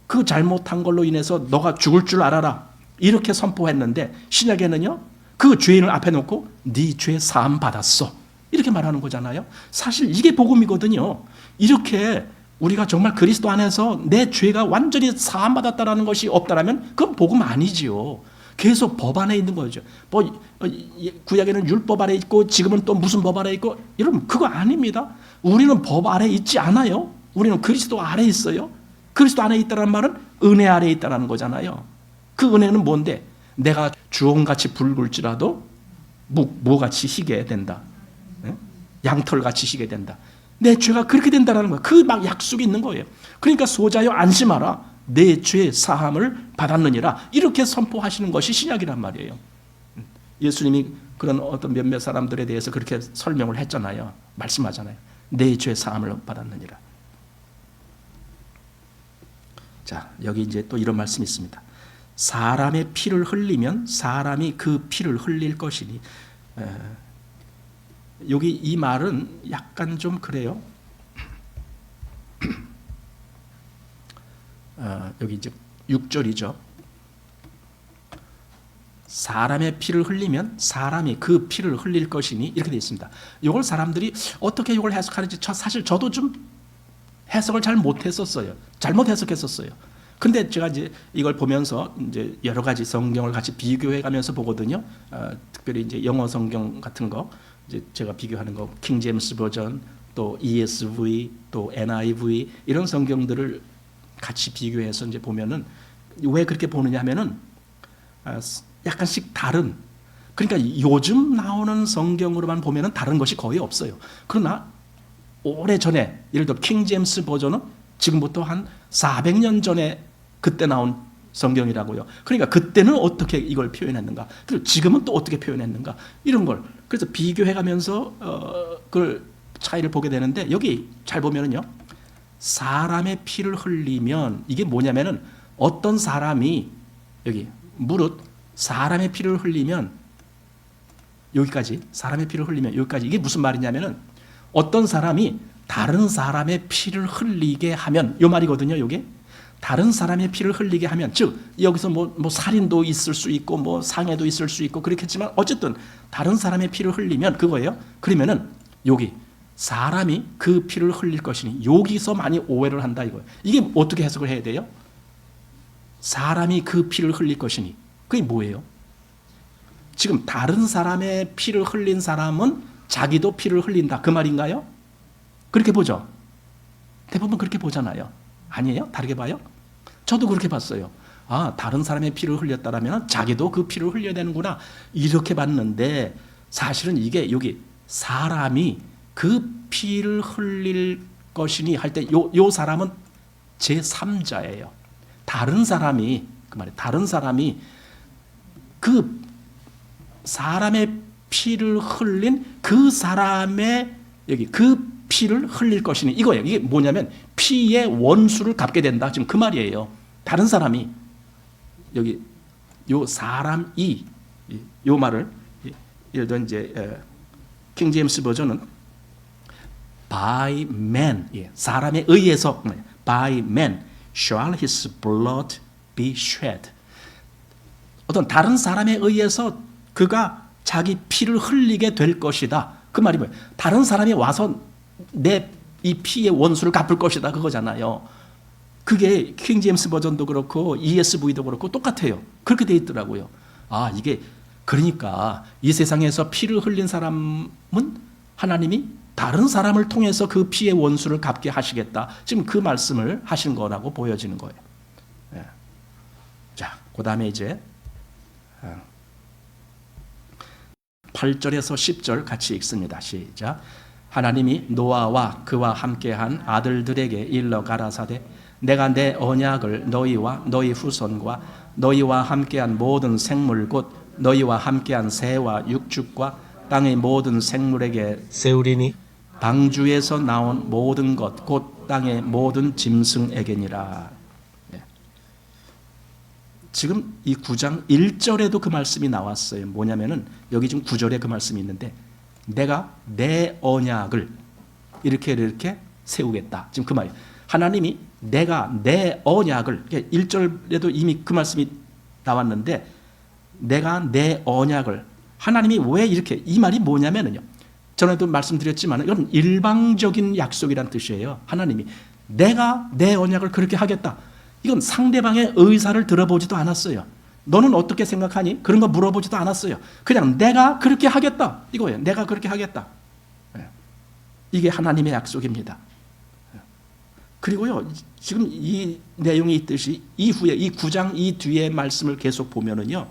그 잘못한 걸로 인해서 너가 죽을 줄 알아라 이렇게 선포했는데, 신약에는요, 그 죄인을 앞에 놓고 네 죄 사함 받았어 이렇게 말하는 거잖아요. 사실 이게 복음이거든요. 이렇게 우리가 정말 그리스도 안에서 내 죄가 완전히 사함 받았다라는 것이 없다라면 그건 복음 아니지요. 계속 법 안에 있는 거죠. 뭐 구약에는 율법 아래 있고 지금은 또 무슨 법 아래 있고, 여러분 그거 아닙니다. 우리는 법 아래 있지 않아요. 우리는 그리스도 아래 있어요. 그리스도 안에 있다는 말은 은혜 아래 있다는 거잖아요. 그 은혜는 뭔데? 내가 주홍같이 붉을지라도 무같이 희게 된다. 양털같이 희게 된다. 내 죄가 그렇게 된다는 거예요. 그 막 약속이 있는 거예요. 그러니까 소자여 안심하라 내 죄 사함을 받았느니라 이렇게 선포하시는 것이 신약이란 말이에요. 예수님이 그런 어떤 몇몇 사람들에 대해서 그렇게 설명을 했잖아요. 말씀하잖아요. 내 죄 사함을 받았느니라. 자, 여기 이제 또 이런 말씀이 있습니다. 사람의 피를 흘리면 사람이 그 피를 흘릴 것이니. 여기 이 말은 약간 좀 그래요. 여기 이제 6절이죠. 사람의 피를 흘리면 사람이 그 피를 흘릴 것이니 이렇게 되어 있습니다. 이걸 사람들이 어떻게 이걸 해석하는지 사실 저도 좀 해석을 잘 못했었어요. 잘못 해석했었어요. 근데 제가 이제 이걸 보면서 이제 여러 가지 성경을 같이 비교해가면서 보거든요. 특별히 이제 영어 성경 같은 거 이제 제가 비교하는 거, 킹 제임스 버전, 또 ESV, 또 NIV 이런 성경들을 같이 비교해서 이제 보면은 왜 그렇게 보느냐 하면은 약간씩 다른, 그러니까 요즘 나오는 성경으로만 보면은 다른 것이 거의 없어요. 그러나 오래전에 예를 들어 킹 제임스 버전은 지금부터 한 400년 전에 그때 나온 성경이라고요. 그러니까 그때는 어떻게 이걸 표현했는가, 그리고 지금은 또 어떻게 표현했는가, 이런 걸 그래서 비교해가면서 그걸 차이를 보게 되는데, 여기 잘 보면은요, 사람의 피를 흘리면 이게 뭐냐면은 어떤 사람이, 여기 무릇 사람의 피를 흘리면 여기까지, 사람의 피를 흘리면 여기까지, 이게 무슨 말이냐면은 어떤 사람이 다른 사람의 피를 흘리게 하면, 이 말이거든요. 이게 다른 사람의 피를 흘리게 하면, 즉 여기서 뭐 살인도 있을 수 있고 뭐 상해도 있을 수 있고 그렇겠지만 어쨌든 다른 사람의 피를 흘리면 그거예요. 그러면은 여기 사람이 그 피를 흘릴 것이니, 여기서 많이 오해를 한다 이거예요. 이게 어떻게 해석을 해야 돼요? 사람이 그 피를 흘릴 것이니 그게 뭐예요? 지금 다른 사람의 피를 흘린 사람은 자기도 피를 흘린다 그 말인가요? 그렇게 보죠. 대부분 그렇게 보잖아요. 아니에요? 다르게 봐요? 저도 그렇게 봤어요. 아, 다른 사람의 피를 흘렸다라면 자기도 그 피를 흘려야 되는구나 이렇게 봤는데, 사실은 이게 여기 사람이 그 피를 흘릴 것이니 할 때 요 사람은 제3자예요. 다른 사람이, 그 말이에요. 다른 사람이 그 사람의 피를 흘린 그 사람의 여기 그 피를 흘릴 것이니 이거예요. 이게 뭐냐면 피의 원수를 갚게 된다. 지금 그 말이에요. 다른 사람이, 여기 요 사람이, 요 말을 예를 들어 이제 킹 제임스 버전은 by man, 사람에 의해서, by man shall his blood be shed. 어떤 다른 사람에 의해서 그가 자기 피를 흘리게 될 것이다. 그 말이 뭐예요? 다른 사람이 와서 내 이 피의 원수를 갚을 것이다 그거잖아요. 그게 킹 제임스 버전도 그렇고 ESV도 그렇고 똑같아요. 그렇게 돼 있더라고요. 아, 이게 그러니까 이 세상에서 피를 흘린 사람은 하나님이 다른 사람을 통해서 그 피의 원수를 갚게 하시겠다. 지금 그 말씀을 하신 거라고 보여지는 거예요. 자, 그 다음에 이제 8절에서 10절 같이 읽습니다. 시작. 하나님이 노아와 그와 함께한 아들들에게 일러 가라사대 내가 내 언약을 너희와 너희 후손과 너희와 함께한 모든 생물 곧 너희와 함께한 새와 육축과 땅의 모든 생물에게 세우리니 방주에서 나온 모든 것 곧 땅의 모든 짐승에게니라. 지금 이 9장 1절에도 그 말씀이 나왔어요. 뭐냐면은 여기 지금 9절에 그 말씀이 있는데 내가 내 언약을 이렇게 세우겠다. 지금 그 말이에요. 하나님이 내가 내 언약을 1절에도 이미 그 말씀이 나왔는데 내가 내 언약을 하나님이 왜 이렇게 이 말이 뭐냐면은요. 전에도 말씀드렸지만 이건 일방적인 약속이란 뜻이에요. 하나님이 내가 내 언약을 그렇게 하겠다. 이건 상대방의 의사를 들어보지도 않았어요. 너는 어떻게 생각하니? 그런 거 물어보지도 않았어요. 그냥 내가 그렇게 하겠다. 이거예요. 내가 그렇게 하겠다. 이게 하나님의 약속입니다. 그리고요, 지금 이 내용이 있듯이 이후에 이 9장 이 뒤에 말씀을 계속 보면은요,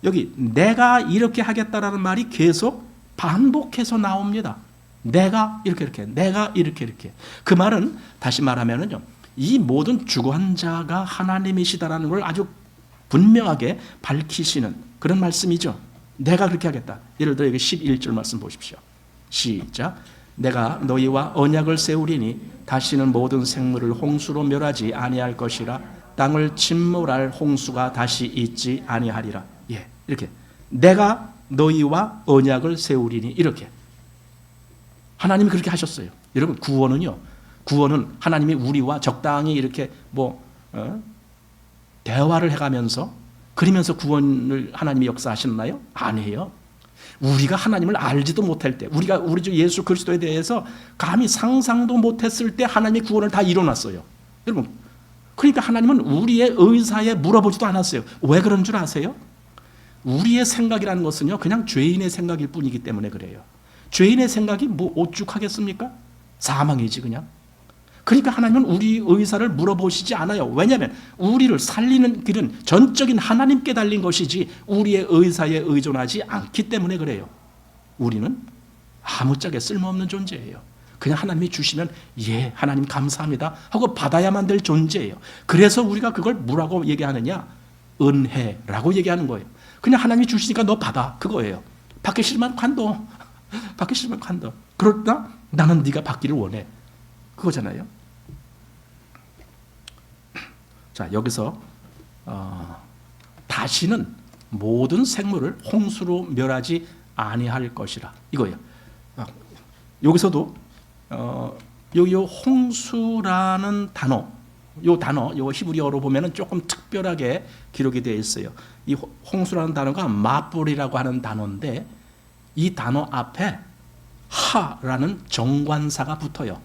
여기 내가 이렇게 하겠다라는 말이 계속 반복해서 나옵니다. 내가 이렇게, 내가 이렇게. 그 말은 다시 말하면은요, 이 모든 주관 자가 하나님이시다라는 걸 아주 분명하게 밝히시는 그런 말씀이죠. 내가 그렇게 하겠다. 예를 들어 여기 11절 말씀 보십시오. 시작. 내가 너희와 언약을 세우리니 다시는 모든 생물을 홍수로 멸하지 아니할 것이라. 땅을 침몰할 홍수가 다시 있지 아니하리라. 예, 이렇게 내가 너희와 언약을 세우리니 이렇게 하나님이 그렇게 하셨어요. 여러분 구원은 하나님이 우리와 적당히 이렇게 대화를 해가면서 그러면서 구원을 하나님이 역사하셨나요? 아니에요. 우리가 하나님을 알지도 못할 때, 우리 주 예수 그리스도에 대해서 감히 상상도 못했을 때 하나님이 구원을 다 이뤄놨어요. 여러분, 그러니까 하나님은 우리의 의사에 물어보지도 않았어요. 왜 그런 줄 아세요? 우리의 생각이라는 것은요, 그냥 죄인의 생각일 뿐이기 때문에 그래요. 죄인의 생각이 뭐 오죽하겠습니까? 사망이지 그냥. 그러니까 하나님은 우리 의사를 물어보시지 않아요. 왜냐하면 우리를 살리는 길은 전적인 하나님께 달린 것이지 우리의 의사에 의존하지 않기 때문에 그래요. 우리는 아무짝에 쓸모없는 존재예요. 그냥 하나님이 주시면 예, 하나님 감사합니다 하고 받아야만 될 존재예요. 그래서 우리가 그걸 뭐라고 얘기하느냐? 은혜라고 얘기하는 거예요. 그냥 하나님이 주시니까 너 받아, 그거예요. 받기 싫으면 관둬. 받기 싫으면 관둬. 그러나 나는 네가 받기를 원해. 그거잖아요. 자, 여기서 다시는 모든 생물을 홍수로 멸하지 아니할 것이라 이거예요. 여기서도 요 홍수라는 단어, 요 히브리어로 보면은 조금 특별하게 기록이 되어 있어요. 이 홍수라는 단어가 마뿔이라고 하는 단어인데 이 단어 앞에 하라는 정관사가 붙어요.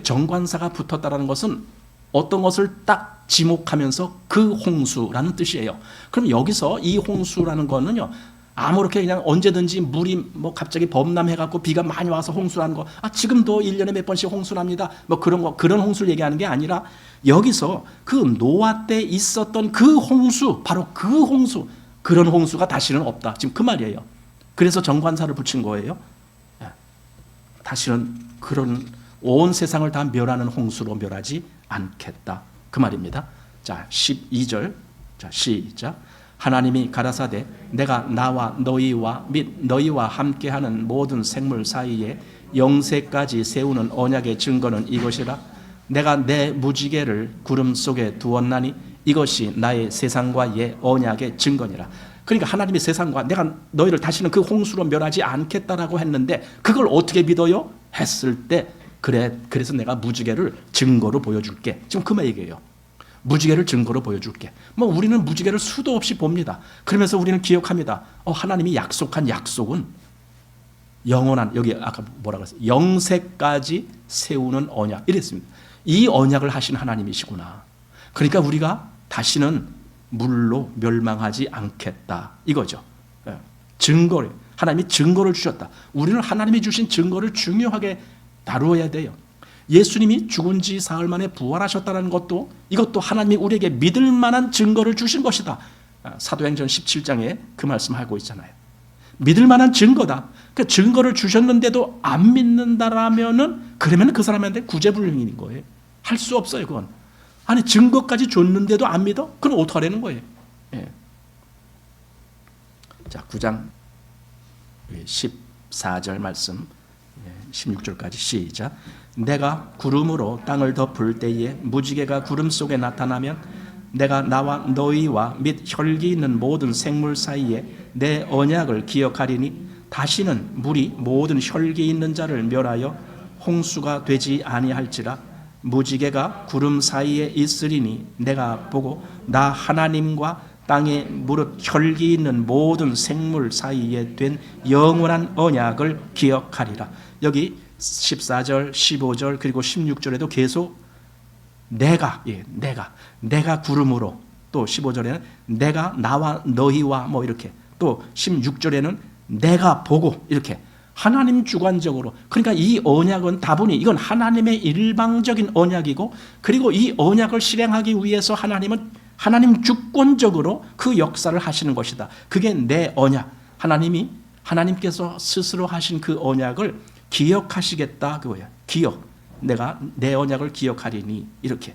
정관사가 붙었다는 것은 어떤 것을 딱 지목하면서 그 홍수라는 뜻이에요. 그럼 여기서 이 홍수라는 거는요, 아무렇게 그냥 언제든지 물이 갑자기 범람해갖고 비가 많이 와서 홍수라는 거, 지금도 1년에 몇 번씩 홍수납니다. 그런 홍수를 얘기하는 게 아니라 여기서 그 노아 때 있었던 그 홍수, 바로 그 홍수, 그런 홍수가 다시는 없다. 지금 그 말이에요. 그래서 정관사를 붙인 거예요. 다시는 그런 온 세상을 다 멸하는 홍수로 멸하지 않겠다. 그 말입니다. 자, 12절. 자, 시작. 하나님이 가라사대 내가 나와 너희와 및 너희와 함께하는 모든 생물 사이에 영세까지 세우는 언약의 증거는 이것이라. 내가 내 무지개를 구름 속에 두었나니 이것이 나의 세상과 의 언약의 증거니라. 그러니까 하나님의 세상과 내가 너희를 다시는 그 홍수로 멸하지 않겠다라고 했는데 그걸 어떻게 믿어요? 했을 때 그래서 내가 무지개를 증거로 보여줄게. 지금 그 말 얘기예요. 무지개를 증거로 보여줄게. 우리는 무지개를 수도 없이 봅니다. 그러면서 우리는 기억합니다. 하나님이 약속한 약속은 영원한, 여기 아까 뭐라고 했어요? 영세까지 세우는 언약. 이랬습니다. 이 언약을 하신 하나님이시구나. 그러니까 우리가 다시는 물로 멸망하지 않겠다. 이거죠. 증거를, 하나님이 증거를 주셨다. 우리는 하나님이 주신 증거를 중요하게 다루어야 돼요. 예수님이 죽은 지 사흘 만에 부활하셨다는 것도 이것도 하나님이 우리에게 믿을 만한 증거를 주신 것이다. 사도행전 17장에 그 말씀하고 있잖아요. 믿을 만한 증거다. 그 증거를 주셨는데도 안 믿는다라면은 그러면 그 사람한테 구제불능인 거예요. 할 수 없어요, 그건. 아니 증거까지 줬는데도 안 믿어? 그럼 어떡하라는 거예요? 예. 자, 9장 14절 말씀 16절까지 시작. 내가 구름으로 땅을 덮을 때에 무지개가 구름 속에 나타나면 내가 나와 너희와 및 혈기 있는 모든 생물 사이에 내 언약을 기억하리니 다시는 물이 모든 혈기 있는 자를 멸하여 홍수가 되지 아니할지라. 무지개가 구름 사이에 있으리니 내가 보고 나 하나님과 땅에 무릇 혈기 있는 모든 생물 사이에 된 영원한 언약을 기억하리라. 여기 14절, 15절 그리고 16절에도 계속 내가 구름으로, 또 15절에는 내가 나와 너희와 뭐 이렇게, 또 16절에는 내가 보고, 이렇게 하나님 주관적으로. 그러니까 이 언약은 다분히 이건 하나님의 일방적인 언약이고, 그리고 이 언약을 실행하기 위해서 하나님 주권적으로 그 역사를 하시는 것이다. 그게 내 언약. 하나님께서 스스로 하신 그 언약을 기억하시겠다 그거야. 기억. 내가 내 언약을 기억하리니, 이렇게.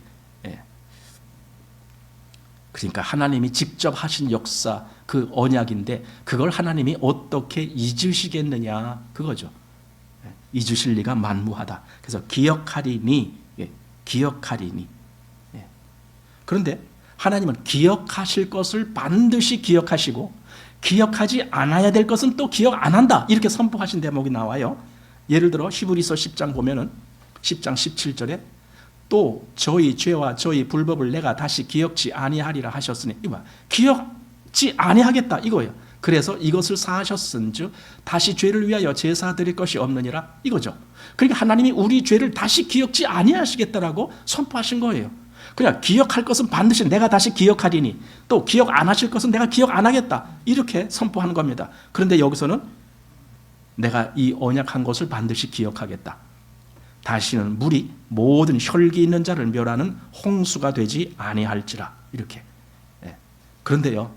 그러니까 하나님이 직접 하신 역사, 그 언약인데 그걸 하나님이 어떻게 잊으시겠느냐 그거죠. 잊으실 리가 만무하다. 그래서 기억하리니, 기억하리니. 그런데 하나님은 기억하실 것을 반드시 기억하시고 기억하지 않아야 될 것은 또 기억 안 한다, 이렇게 선포하신 대목이 나와요. 예를 들어 히브리서 10장 보면은 10장 17절에 또 저희 죄와 저희 불법을 내가 다시 기억지 아니하리라 하셨으니, 이거 기억지 아니하겠다 이거예요. 그래서 이것을 사하셨은즉 다시 죄를 위하여 제사 드릴 것이 없느니라, 이거죠. 그러니까 하나님이 우리 죄를 다시 기억지 아니하시겠다라고 선포하신 거예요. 그냥 기억할 것은 반드시 내가 다시 기억하리니, 또 기억 안 하실 것은 내가 기억 안 하겠다, 이렇게 선포하는 겁니다. 그런데 여기서는 내가 이 언약한 것을 반드시 기억하겠다. 다시는 물이 모든 혈기 있는 자를 멸하는 홍수가 되지 아니할지라, 이렇게. 그런데요,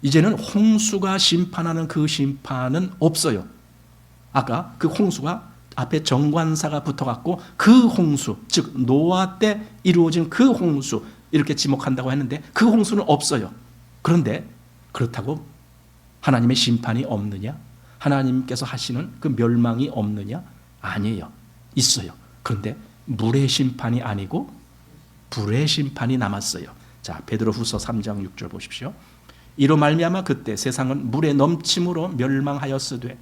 이제는 홍수가 심판하는 그 심판은 없어요. 아까 그 홍수가 앞에 정관사가 붙어갖고 그 홍수, 즉 노아 때 이루어진 그 홍수, 이렇게 지목한다고 했는데 그 홍수는 없어요. 그런데 그렇다고 하나님의 심판이 없느냐? 하나님께서 하시는 그 멸망이 없느냐? 아니에요. 있어요. 그런데 물의 심판이 아니고 불의 심판이 남았어요. 자, 베드로후서 3장 6절 보십시오. 이로 말미암아 그때 세상은 물의 넘침으로 멸망하였으되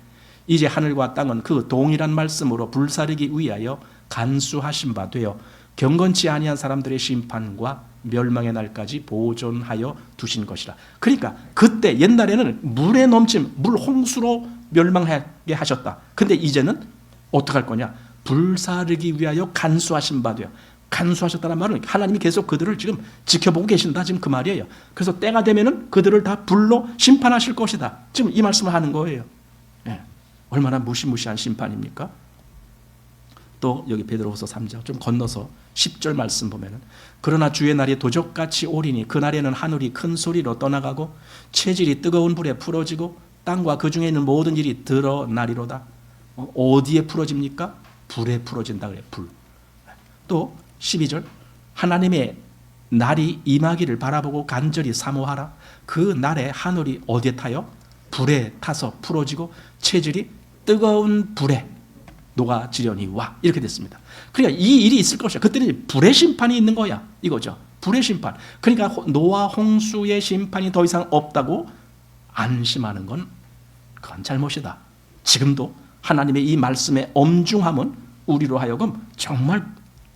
이제 하늘과 땅은 그 동일한 말씀으로 불사르기 위하여 간수하신 바 되어 경건치 아니한 사람들의 심판과 멸망의 날까지 보존하여 두신 것이라. 그러니까 그때 옛날에는 물의 넘침, 물 홍수로 멸망하게 하셨다. 근데 이제는 어떡할 거냐? 불사르기 위하여 간수하신 바 되어. 간수하셨다는 말은 하나님이 계속 그들을 지금 지켜보고 계신다, 지금 그 말이에요. 그래서 때가 되면은 그들을 다 불로 심판하실 것이다, 지금 이 말씀을 하는 거예요. 얼마나 무시무시한 심판입니까? 또 여기 베드로후서 3장 좀 건너서 10절 말씀 보면은 그러나 주의 날이 도적같이 오리니 그날에는 하늘이 큰 소리로 떠나가고 체질이 뜨거운 불에 풀어지고 땅과 그 중에 있는 모든 일이 드러나리로다. 어디에 풀어집니까? 불에 풀어진다 그래요. 불. 또 12절 하나님의 날이 임하기를 바라보고 간절히 사모하라. 그 날에 하늘이 어디에 타요? 불에 타서 풀어지고 체질이 뜨거운 불에 녹아지려니 와, 이렇게 됐습니다. 그러니까 이 일이 있을 것이야. 그때는 불의 심판이 있는 거야, 이거죠. 불의 심판. 그러니까 노아 홍수의 심판이 더 이상 없다고 안심하는 건 그건 잘못이다. 지금도 하나님의 이 말씀의 엄중함은 우리로 하여금 정말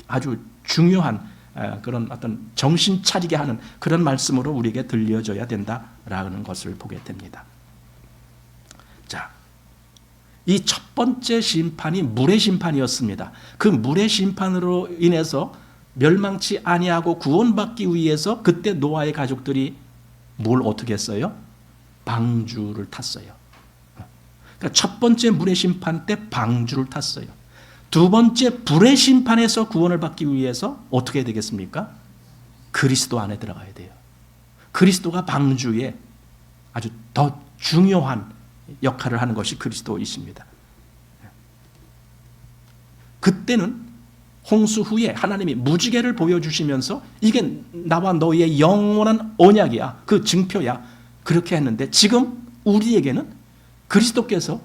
아주 중요한 그런 어떤 정신 차리게 하는 그런 말씀으로 우리에게 들려줘야 된다라는 것을 보게 됩니다. 자, 이 첫 번째 심판이 물의 심판이었습니다. 그 물의 심판으로 인해서 멸망치 아니하고 구원받기 위해서 그때 노아의 가족들이 뭘 어떻게 했어요? 방주를 탔어요. 그러니까 첫 번째 물의 심판 때 방주를 탔어요. 두 번째 불의 심판에서 구원을 받기 위해서 어떻게 해야 되겠습니까? 그리스도 안에 들어가야 돼요. 그리스도가 방주에 아주 더 중요한 역할을 하는 것이 그리스도이십니다. 그때는 홍수 후에 하나님이 무지개를 보여주시면서 이게 나와 너희의 영원한 언약이야, 그 증표야, 그렇게 했는데 지금 우리에게는 그리스도께서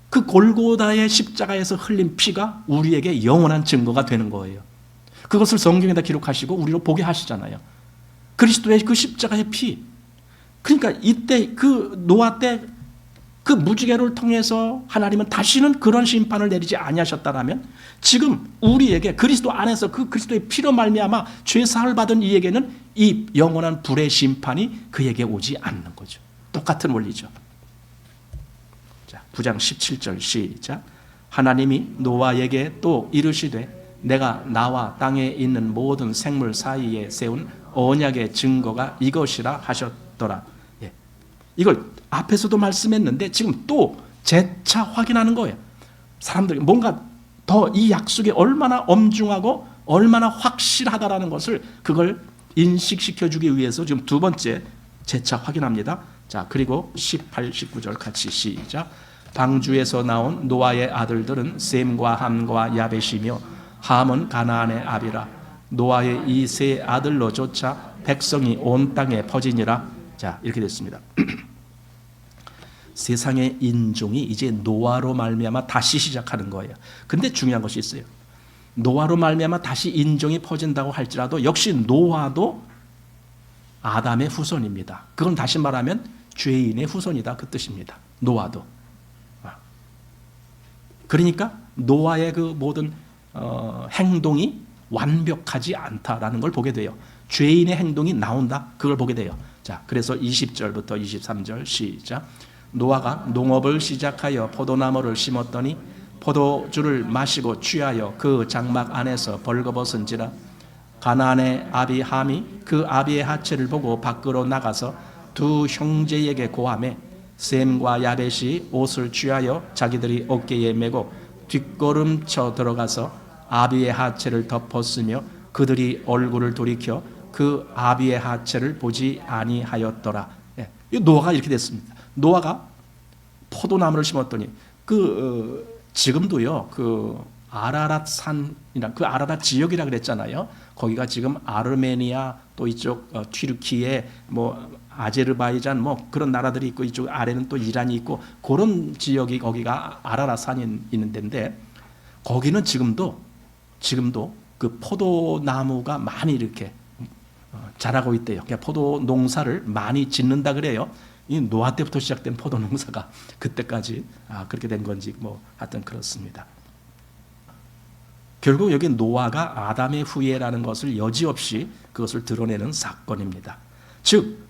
그 골고다의 십자가에서 흘린 피가 우리에게 영원한 증거가 되는 거예요. 그것을 성경에다 기록하시고 우리로 보게 하시잖아요. 그리스도의 그 십자가의 피. 그러니까 이때 그 노아 때 그 무지개를 통해서 하나님은 다시는 그런 심판을 내리지 아니하셨다라면 지금 우리에게 그리스도 안에서 그 그리스도의 피로 말미암아 죄 사함을 받은 이에게는 이 영원한 불의 심판이 그에게 오지 않는 거죠. 똑같은 원리죠. 자, 9장 17절 시작. 하나님이 노아에게 또 이르시되 내가 나와 땅에 있는 모든 생물 사이에 세운 언약의 증거가 이것이라 하셨더라. 예. 이걸 앞에서도 말씀했는데 지금 또 재차 확인하는 거예요. 사람들이 뭔가 더 이 약속이 얼마나 엄중하고 얼마나 확실하다라는 것을 그걸 인식시켜주기 위해서 지금 두 번째 재차 확인합니다. 자, 그리고 18, 19절 같이 시작. 방주에서 나온 노아의 아들들은 셈과 함과 야벳이며 함은 가나안의 아비라. 노아의 이 세 아들로조차 백성이 온 땅에 퍼지니라. 자, 이렇게 됐습니다. 세상의 인종이 이제 노아로 말미암아 다시 시작하는 거예요. 근데 중요한 것이 있어요. 노아로 말미암아 다시 인종이 퍼진다고 할지라도 역시 노아도 아담의 후손입니다. 그건 다시 말하면 죄인의 후손이다 그 뜻입니다. 노아도. 그러니까 노아의 그 모든 행동이 완벽하지 않다라는 걸 보게 돼요. 죄인의 행동이 나온다 그걸 보게 돼요. 자, 그래서 20절부터 23절 시작. 노아가 농업을 시작하여 포도나무를 심었더니 포도주를 마시고 취하여 그 장막 안에서 벌거벗은지라. 가나안의 아비 함이 그 아비의 하체를 보고 밖으로 나가서 두 형제에게 고하매 셈과 야벳이 옷을 취하여 자기들이 어깨에 메고 뒷걸음쳐 들어가서 아비의 하체를 덮었으며 그들이 얼굴을 돌이켜 그 아비의 하체를 보지 아니하였더라. 예, 노아가 이렇게 됐습니다. 노아가 포도나무를 심었더니 지금도요 그 아라랏 산이라 그 아라랏 지역이라 그랬잖아요. 거기가 지금 아르메니아 또 이쪽 튀르키예 뭐 아제르바이잔 뭐 그런 나라들이 있고 이쪽 아래는 또 이란이 있고 그런 지역이 거기가 아라랏 산이 있는 데인데 거기는 지금도 그 포도나무가 많이 이렇게 자라고 있대요. 그러니까 포도 농사를 많이 짓는다 그래요. 이 노아 때부터 시작된 포도 농사가 그때까지 그렇게 된 건지 뭐 하여튼 그렇습니다. 결국 여기 노아가 아담의 후예라는 것을 여지없이 그것을 드러내는 사건입니다. 즉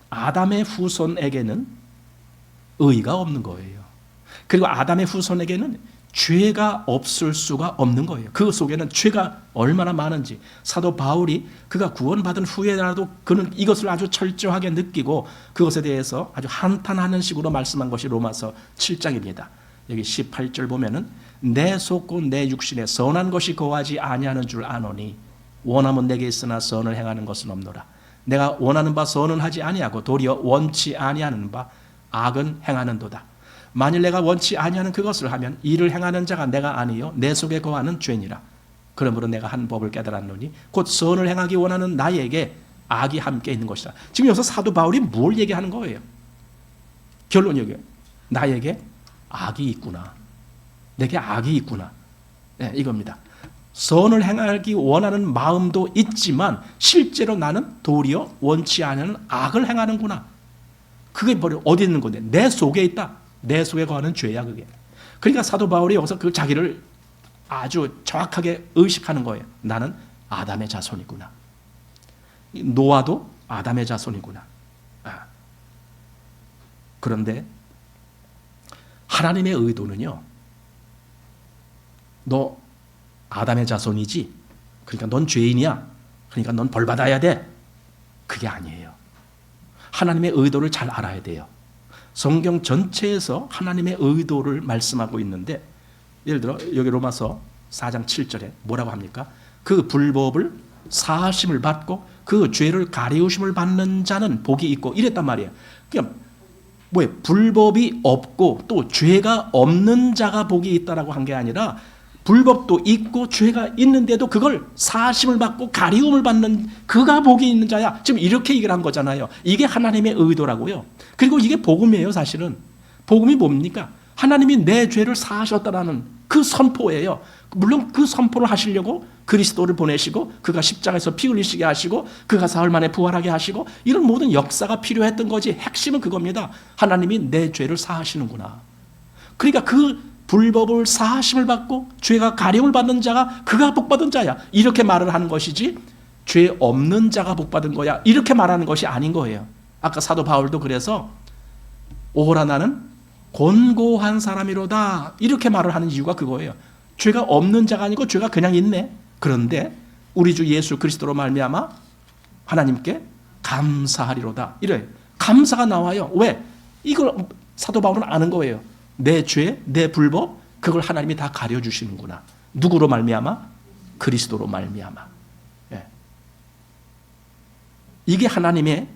아담의 후손에게는 의가 없는 거예요. 그리고 아담의 후손에게는 죄가 없을 수가 없는 거예요. 그 속에는 죄가 얼마나 많은지 사도 바울이 그가 구원받은 후에라도 그는 이것을 아주 철저하게 느끼고 그것에 대해서 아주 한탄하는 식으로 말씀한 것이 로마서 7장입니다. 여기 18절 보면은 내 속고 내 육신에 선한 것이 거하지 아니하는 줄 아노니 원함은 내게 있으나 선을 행하는 것은 없노라. 내가 원하는 바 선은 하지 아니하고 도리어 원치 아니하는 바 악은 행하는도다. 만일 내가 원치 아니하는 그것을 하면 이를 행하는 자가 내가 아니요 내 속에 거하는 죄니라. 그러므로 내가 한 법을 깨달았노니 곧 선을 행하기 원하는 나에게 악이 함께 있는 것이다. 지금 여기서 사도 바울이 뭘 얘기하는 거예요? 결론이 여기에요. 나에게 악이 있구나. 내게 악이 있구나. 네, 이겁니다. 선을 행하기 원하는 마음도 있지만 실제로 나는 도리어 원치 않은 악을 행하는구나. 그게 바로 어디 있는 건데? 내 속에 있다. 내 속에 거하는 죄야 그게. 그러니까 사도 바울이 여기서 그 자기를 아주 정확하게 의식하는 거예요. 나는 아담의 자손이구나. 노아도 아담의 자손이구나. 그런데 하나님의 의도는요. 너 아담의 자손이지? 그러니까 넌 죄인이야. 그러니까 넌 벌 받아야 돼. 그게 아니에요. 하나님의 의도를 잘 알아야 돼요. 성경 전체에서 하나님의 의도를 말씀하고 있는데 예를 들어 여기 로마서 4장 7절에 뭐라고 합니까? 그 불법을 사하심을 받고 그 죄를 가리우심을 받는 자는 복이 있고 이랬단 말이에요. 그러니까 뭐예요? 불법이 없고 또 죄가 없는 자가 복이 있다라고 한 게 아니라 불법도 있고 죄가 있는데도 그걸 사하심을 받고 가리움을 받는 그가 복이 있는 자야. 지금 이렇게 얘기를 한 거잖아요. 이게 하나님의 의도라고요. 그리고 이게 복음이에요. 사실은 복음이 뭡니까? 하나님이 내 죄를 사하셨다라는 그 선포예요. 물론 그 선포를 하시려고 그리스도를 보내시고 그가 십자가에서 피 흘리시게 하시고 그가 사흘 만에 부활하게 하시고 이런 모든 역사가 필요했던 거지. 핵심은 그겁니다. 하나님이 내 죄를 사하시는구나. 그러니까 그 불법을 사하심을 받고 죄가 가림을 받는 자가 그가 복받은 자야. 이렇게 말을 하는 것이지 죄 없는 자가 복받은 거야. 이렇게 말하는 것이 아닌 거예요. 아까 사도 바울도 그래서 오호라 나는 곤고한 사람이로다. 이렇게 말을 하는 이유가 그거예요. 죄가 없는 자가 아니고 죄가 그냥 있네. 그런데 우리 주 예수 그리스도로 말미암아 하나님께 감사하리로다. 이래요. 감사가 나와요. 왜? 이걸 사도 바울은 아는 거예요. 내 죄, 내 불법, 그걸 하나님이 다 가려주시는구나. 누구로 말미암아? 그리스도로 말미암아. 예. 이게 하나님의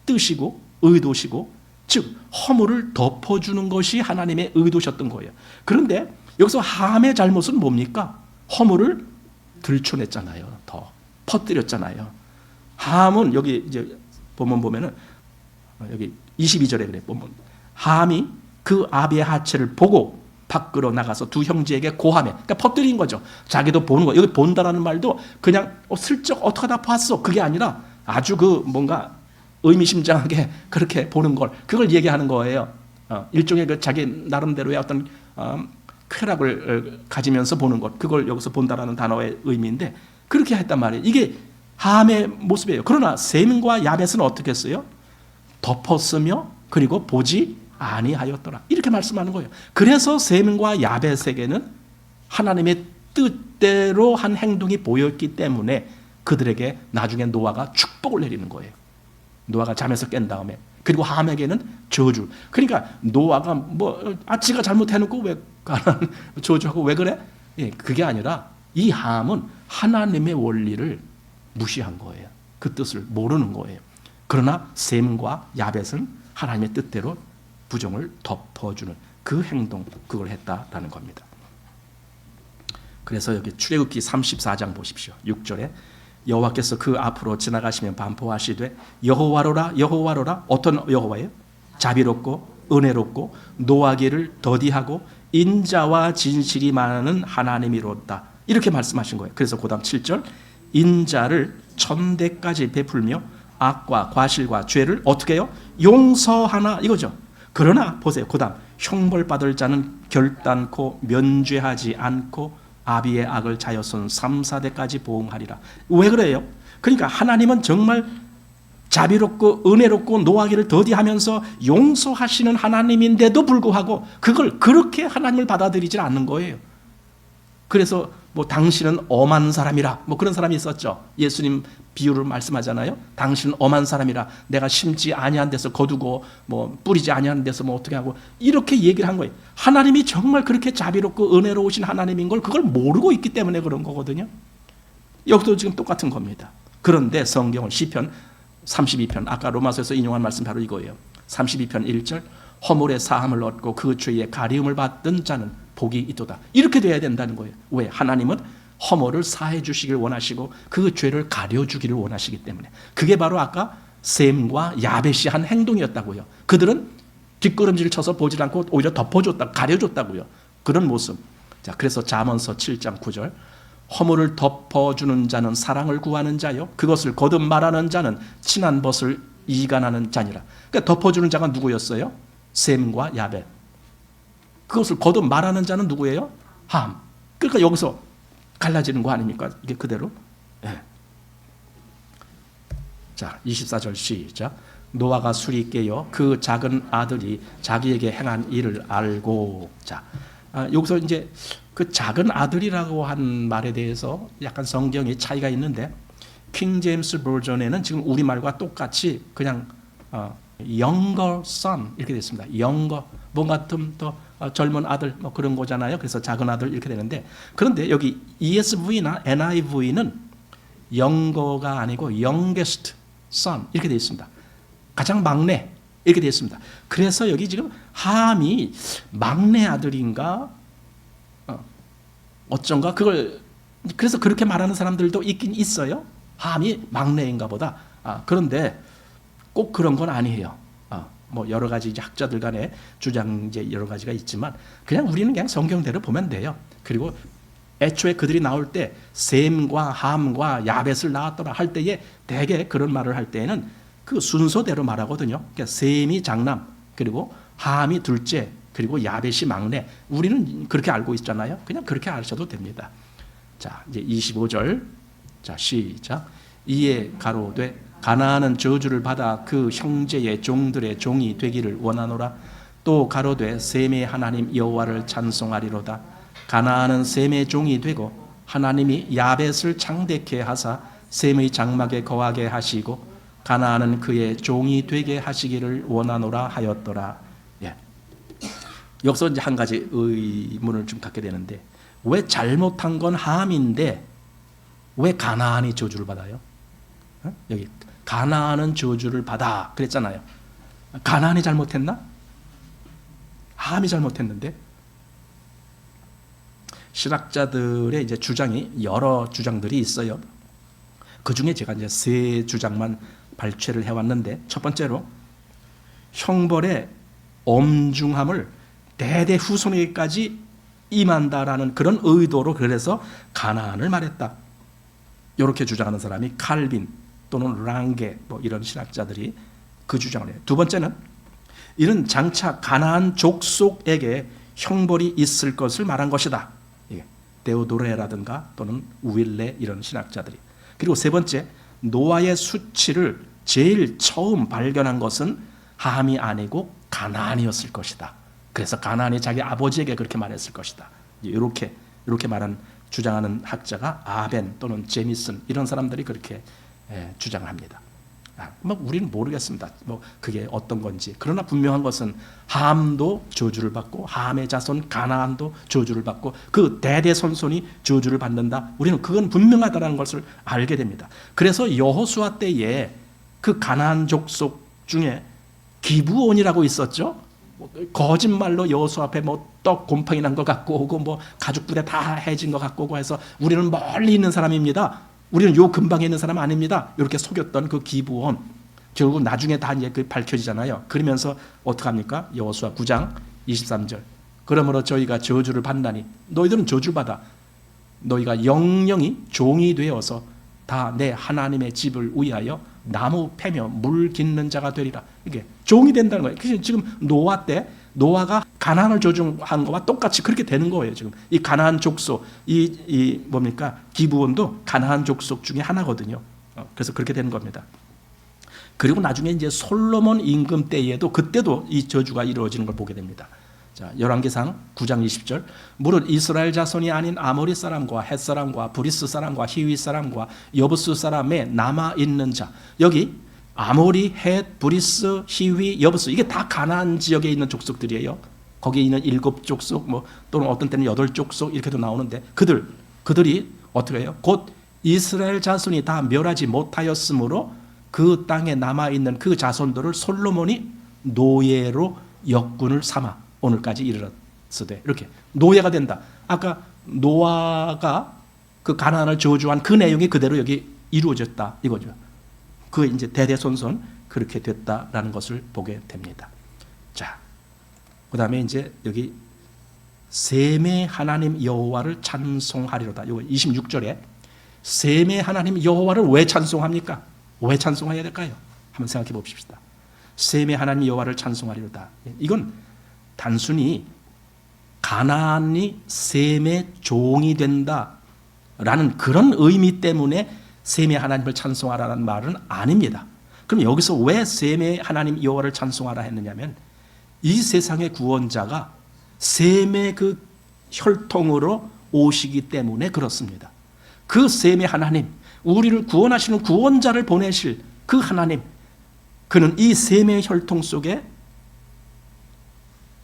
뜻이고 의도시고 즉 허물을 덮어주는 것이 하나님의 의도셨던 거예요. 그런데 여기서 함의 잘못은 뭡니까? 허물을 들춰냈잖아요. 더 퍼뜨렸잖아요. 함은 여기 이제 보면은 여기 22절에 그래 보면 함이 그 아비의 하체를 보고 밖으로 나가서 두 형제에게 고하며, 그러니까 퍼뜨린 거죠. 자기도 보는 거. 여기 본다라는 말도 그냥 슬쩍 어떻게 다 봤어. 그게 아니라 아주 그 뭔가 의미심장하게 그렇게 보는 걸, 그걸 얘기하는 거예요. 일종의 그 자기 나름대로의 어떤 쾌락을 가지면서 보는 것, 그걸 여기서 본다라는 단어의 의미인데 그렇게 했단 말이에요. 이게 함의 모습이에요. 그러나 셈과 야벳은 어떻게 했어요? 덮었으며 그리고 보지 아니하였더라. 이렇게 말씀하는 거예요. 그래서 셈과 야벳에게는 하나님의 뜻대로 한 행동이 보였기 때문에 그들에게 나중에 노아가 축복을 내리는 거예요. 노아가 잠에서 깬 다음에. 그리고 함에게는 저주. 그러니까 노아가 지가 잘못해놓고 왜 저주하고 왜 그래? 예, 그게 아니라 이 함은 하나님의 원리를 무시한 거예요. 그 뜻을 모르는 거예요. 그러나 셈과 야벳은 하나님의 뜻대로 부정을 덮어주는 그 행동, 그걸 했다라는 겁니다. 그래서 여기 출애굽기 34장 보십시오. 6절에 여호와께서 그 앞으로 지나가시면 반포하시되 여호와로라 여호와로라. 어떤 여호와예요? 자비롭고 은혜롭고 노하기를 더디하고 인자와 진실이 많은 하나님이로다. 이렇게 말씀하신 거예요. 그래서 그 다음 7절 인자를 천대까지 베풀며 악과 과실과 죄를 어떻게 해요? 용서하나 이거죠. 그러나 보세요. 그 다음 형벌받을 자는 결단코 면죄하지 않고 아비의 악을 자여손 3, 4대까지 보응하리라. 왜 그래요? 그러니까 하나님은 정말 자비롭고 은혜롭고 노하기를 더디하면서 용서하시는 하나님인데도 불구하고 그걸 그렇게 하나님을 받아들이지 않는 거예요. 그래서 당신은 엄한 사람이라 그런 사람이 있었죠. 예수님 비유를 말씀하잖아요. 당신은 엄한 사람이라 내가 심지 아니한 데서 거두고 뿌리지 아니한 데서 어떻게 하고 이렇게 얘기를 한 거예요. 하나님이 정말 그렇게 자비롭고 은혜로우신 하나님인 걸 그걸 모르고 있기 때문에 그런 거거든요. 여기도 지금 똑같은 겁니다. 그런데 성경은 시편 32편 아까 로마서에서 인용한 말씀 바로 이거예요. 32편 1절 허물의 사함을 얻고 그 죄의 가리움을 받던 자는 복이 있도다. 이렇게 돼야 된다는 거예요. 왜? 하나님은 허물을 사해 주시길 원하시고 그 죄를 가려주기를 원하시기 때문에. 그게 바로 아까 셈과 야벳이 한 행동이었다고요. 그들은 뒷걸음질을 쳐서 보지 않고 오히려 덮어줬다, 가려줬다고요. 그런 모습. 자, 그래서 잠언서 7장 9절 허물을 덮어주는 자는 사랑을 구하는 자요 그것을 거듭 말하는 자는 친한 벗을 이간하는 자니라. 그러니까 덮어주는 자가 누구였어요? 셈과 야벳. 그것을 거듭 말하는 자는 누구예요? 함. 그러니까 여기서 갈라지는 거 아닙니까? 이게 그대로. 네. 자, 24절 시작. 노아가 술이 깨어 그 작은 아들이 자기에게 행한 일을 알고. 자, 여기서 이제 그 작은 아들이라고 한 말에 대해서 약간 성경이 차이가 있는데 킹 제임스 버전에는 지금 우리말과 똑같이 그냥 younger son 이렇게 됐습니다. younger 뭔가 좀 더 젊은 아들 그런 거잖아요. 그래서 작은 아들 이렇게 되는데 그런데 여기 ESV나 NIV는 younger가 아니고 youngest son 이렇게 되어 있습니다. 가장 막내 이렇게 되어 있습니다. 그래서 여기 지금 함이 막내 아들인가 어쩐가 그걸 그래서 그렇게 말하는 사람들도 있긴 있어요. 함이 막내인가 보다. 그런데 꼭 그런 건 아니에요. 뭐 여러 가지 이제 학자들 간의 주장 이제 여러 가지가 있지만 그냥 우리는 그냥 성경대로 보면 돼요. 그리고 애초에 그들이 나올 때 셈과 함과 야벳을 낳았더라 할 때에 대개 그런 말을 할 때에는 그 순서대로 말하거든요. 그러니까 셈이 장남, 그리고 함이 둘째, 그리고 야벳이 막내. 우리는 그렇게 알고 있잖아요. 그냥 그렇게 아셔도 됩니다. 자, 이제 25절. 자, 시작. 이에 가로되 가나안은 저주를 받아 그 형제의 종들의 종이 되기를 원하노라. 또 가로되 셈의 하나님 여호와를 찬송하리로다. 가나안은 셈의 종이 되고 하나님이 야벳을 창대케 하사 셈의 장막에 거하게 하시고 가나안은 그의 종이 되게 하시기를 원하노라 하였더라. 예. 여기서 이제 한 가지 의문을 좀 갖게 되는데 왜 잘못한 건 함인데 왜 가나안이 저주를 받아요? 여기 가나안은 저주를 받아 그랬잖아요. 가나안이 잘못했나? 함이 잘못했는데 신학자들의 이제 주장이 여러 주장들이 있어요. 그 중에 제가 이제 세 주장만 발췌를 해왔는데 첫 번째로 형벌의 엄중함을 대대 후손에게까지 임한다라는 그런 의도로 그래서 가나안을 말했다. 이렇게 주장하는 사람이 칼빈 또는 랑게 뭐 이런 신학자들이 그 주장을 해요. 두 번째는 이는 장차 가나안 족속에게 형벌이 있을 것을 말한 것이다. 데오도레라든가 또는 우윌레 이런 신학자들이. 그리고 세 번째, 노아의 수치를 제일 처음 발견한 것은 함이 아니고 가나안이었을 것이다. 그래서 가나안이 자기 아버지에게 그렇게 말했을 것이다. 이렇게 말한 주장하는 학자가 아벤 또는 제미슨 이런 사람들이 그렇게 주장합니다. 뭐 우리는 모르겠습니다. 뭐 그게 어떤 건지. 그러나 분명한 것은 함도 저주를 받고 함의 자손 가나안도 저주를 받고 그 대대손손이 저주를 받는다. 우리는 그건 분명하다는 것을 알게 됩니다. 그래서 여호수아 때에 그 가나안 족속 중에 기브온이라고 있었죠. 거짓말로 여호수아 앞에 뭐 떡 곰팡이 난 것 갖고 오고 뭐 가죽 부대 다 해진 것 갖고 오고 해서 우리는 멀리 있는 사람입니다. 우리는 요 근방에 있는 사람 아닙니다. 이렇게 속였던 그 기브온 결국 나중에 다 이제 그 밝혀지잖아요. 그러면서 어떻게 합니까? 여호수아 9장 23절. 그러므로 저희가 저주를 받나니 너희들은 저주를 받아 너희가 영영이 종이 되어서 다 내 하나님의 집을 위하여 나무 패며 물 깃는 자가 되리라. 이게 종이 된다는 거예요. 그래서 지금 노아 때 노아가 가나안을 저주한 거와 똑같이 그렇게 되는 거예요. 지금 이 가나안 족속 이 뭡니까? 기브온도 가나안 족속 중에 하나거든요. 그래서 그렇게 되는 겁니다. 그리고 나중에 이제 솔로몬 임금 때에도 그때도 이 저주가 이루어지는 걸 보게 됩니다. 자, 열왕기상 9장 20절. 무릇 이스라엘 자손이 아닌 아모리 사람과 헷 사람과 브리스 사람과 히위 사람과 여부스 사람에 남아 있는 자. 여기 아모리, 헷, 브리스, 히위, 여부스 이게 다 가나안 지역에 있는 족속들이에요. 거기에 있는 7족속 뭐 또는 어떤 때는 8족속 이렇게도 나오는데 그들이 어떻게 해요? 곧 이스라엘 자손이 다 멸하지 못하였으므로 그 땅에 남아 있는 그 자손들을 솔로몬이 노예로 역군을 삼아 오늘까지 이르렀으되 이렇게 노예가 된다. 아까 노아가 그 가나안을 저주한 그 내용이 그대로 여기 이루어졌다 이거죠. 그 이제 대대손손 그렇게 됐다라는 것을 보게 됩니다. 자, 그다음에 이제 여기 셈의 하나님 여호와를 찬송하리로다. 이거 26절에 셈의 하나님 여호와를 왜 찬송합니까? 왜 찬송해야 될까요? 한번 생각해 봅시다. 셈의 하나님 여호와를 찬송하리로다. 이건 단순히 가나안이 셈의 종이 된다라는 그런 의미 때문에 셈의 하나님을 찬송하라는 말은 아닙니다. 그럼 여기서 왜 셈의 하나님 여호와를 찬송하라 했느냐면 이 세상의 구원자가 셈의 그 혈통으로 오시기 때문에 그렇습니다. 그 셈의 하나님, 우리를 구원하시는 구원자를 보내실 그 하나님, 그는 이 셈의 혈통 속에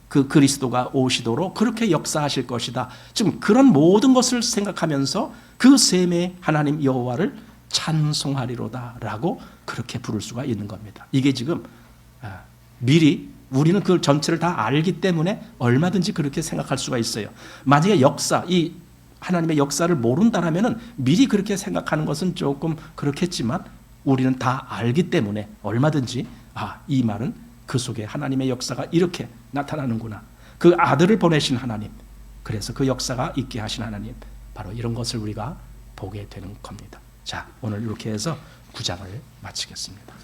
그 그리스도가 오시도록 그렇게 역사하실 것이다. 지금 그런 모든 것을 생각하면서 그 셈의 하나님 여호와를 찬송하리로다라고 그렇게 부를 수가 있는 겁니다. 이게 지금 미리 우리는 그 전체를 다 알기 때문에 얼마든지 그렇게 생각할 수가 있어요. 만약에 역사, 이 하나님의 역사를 모른다라면은 미리 그렇게 생각하는 것은 조금 그렇겠지만 우리는 다 알기 때문에 얼마든지 이 말은 그 속에 하나님의 역사가 이렇게 나타나는구나. 그 아들을 보내신 하나님, 그래서 그 역사가 있게 하신 하나님, 바로 이런 것을 우리가 보게 되는 겁니다. 자, 오늘 이렇게 해서 9장을 마치겠습니다.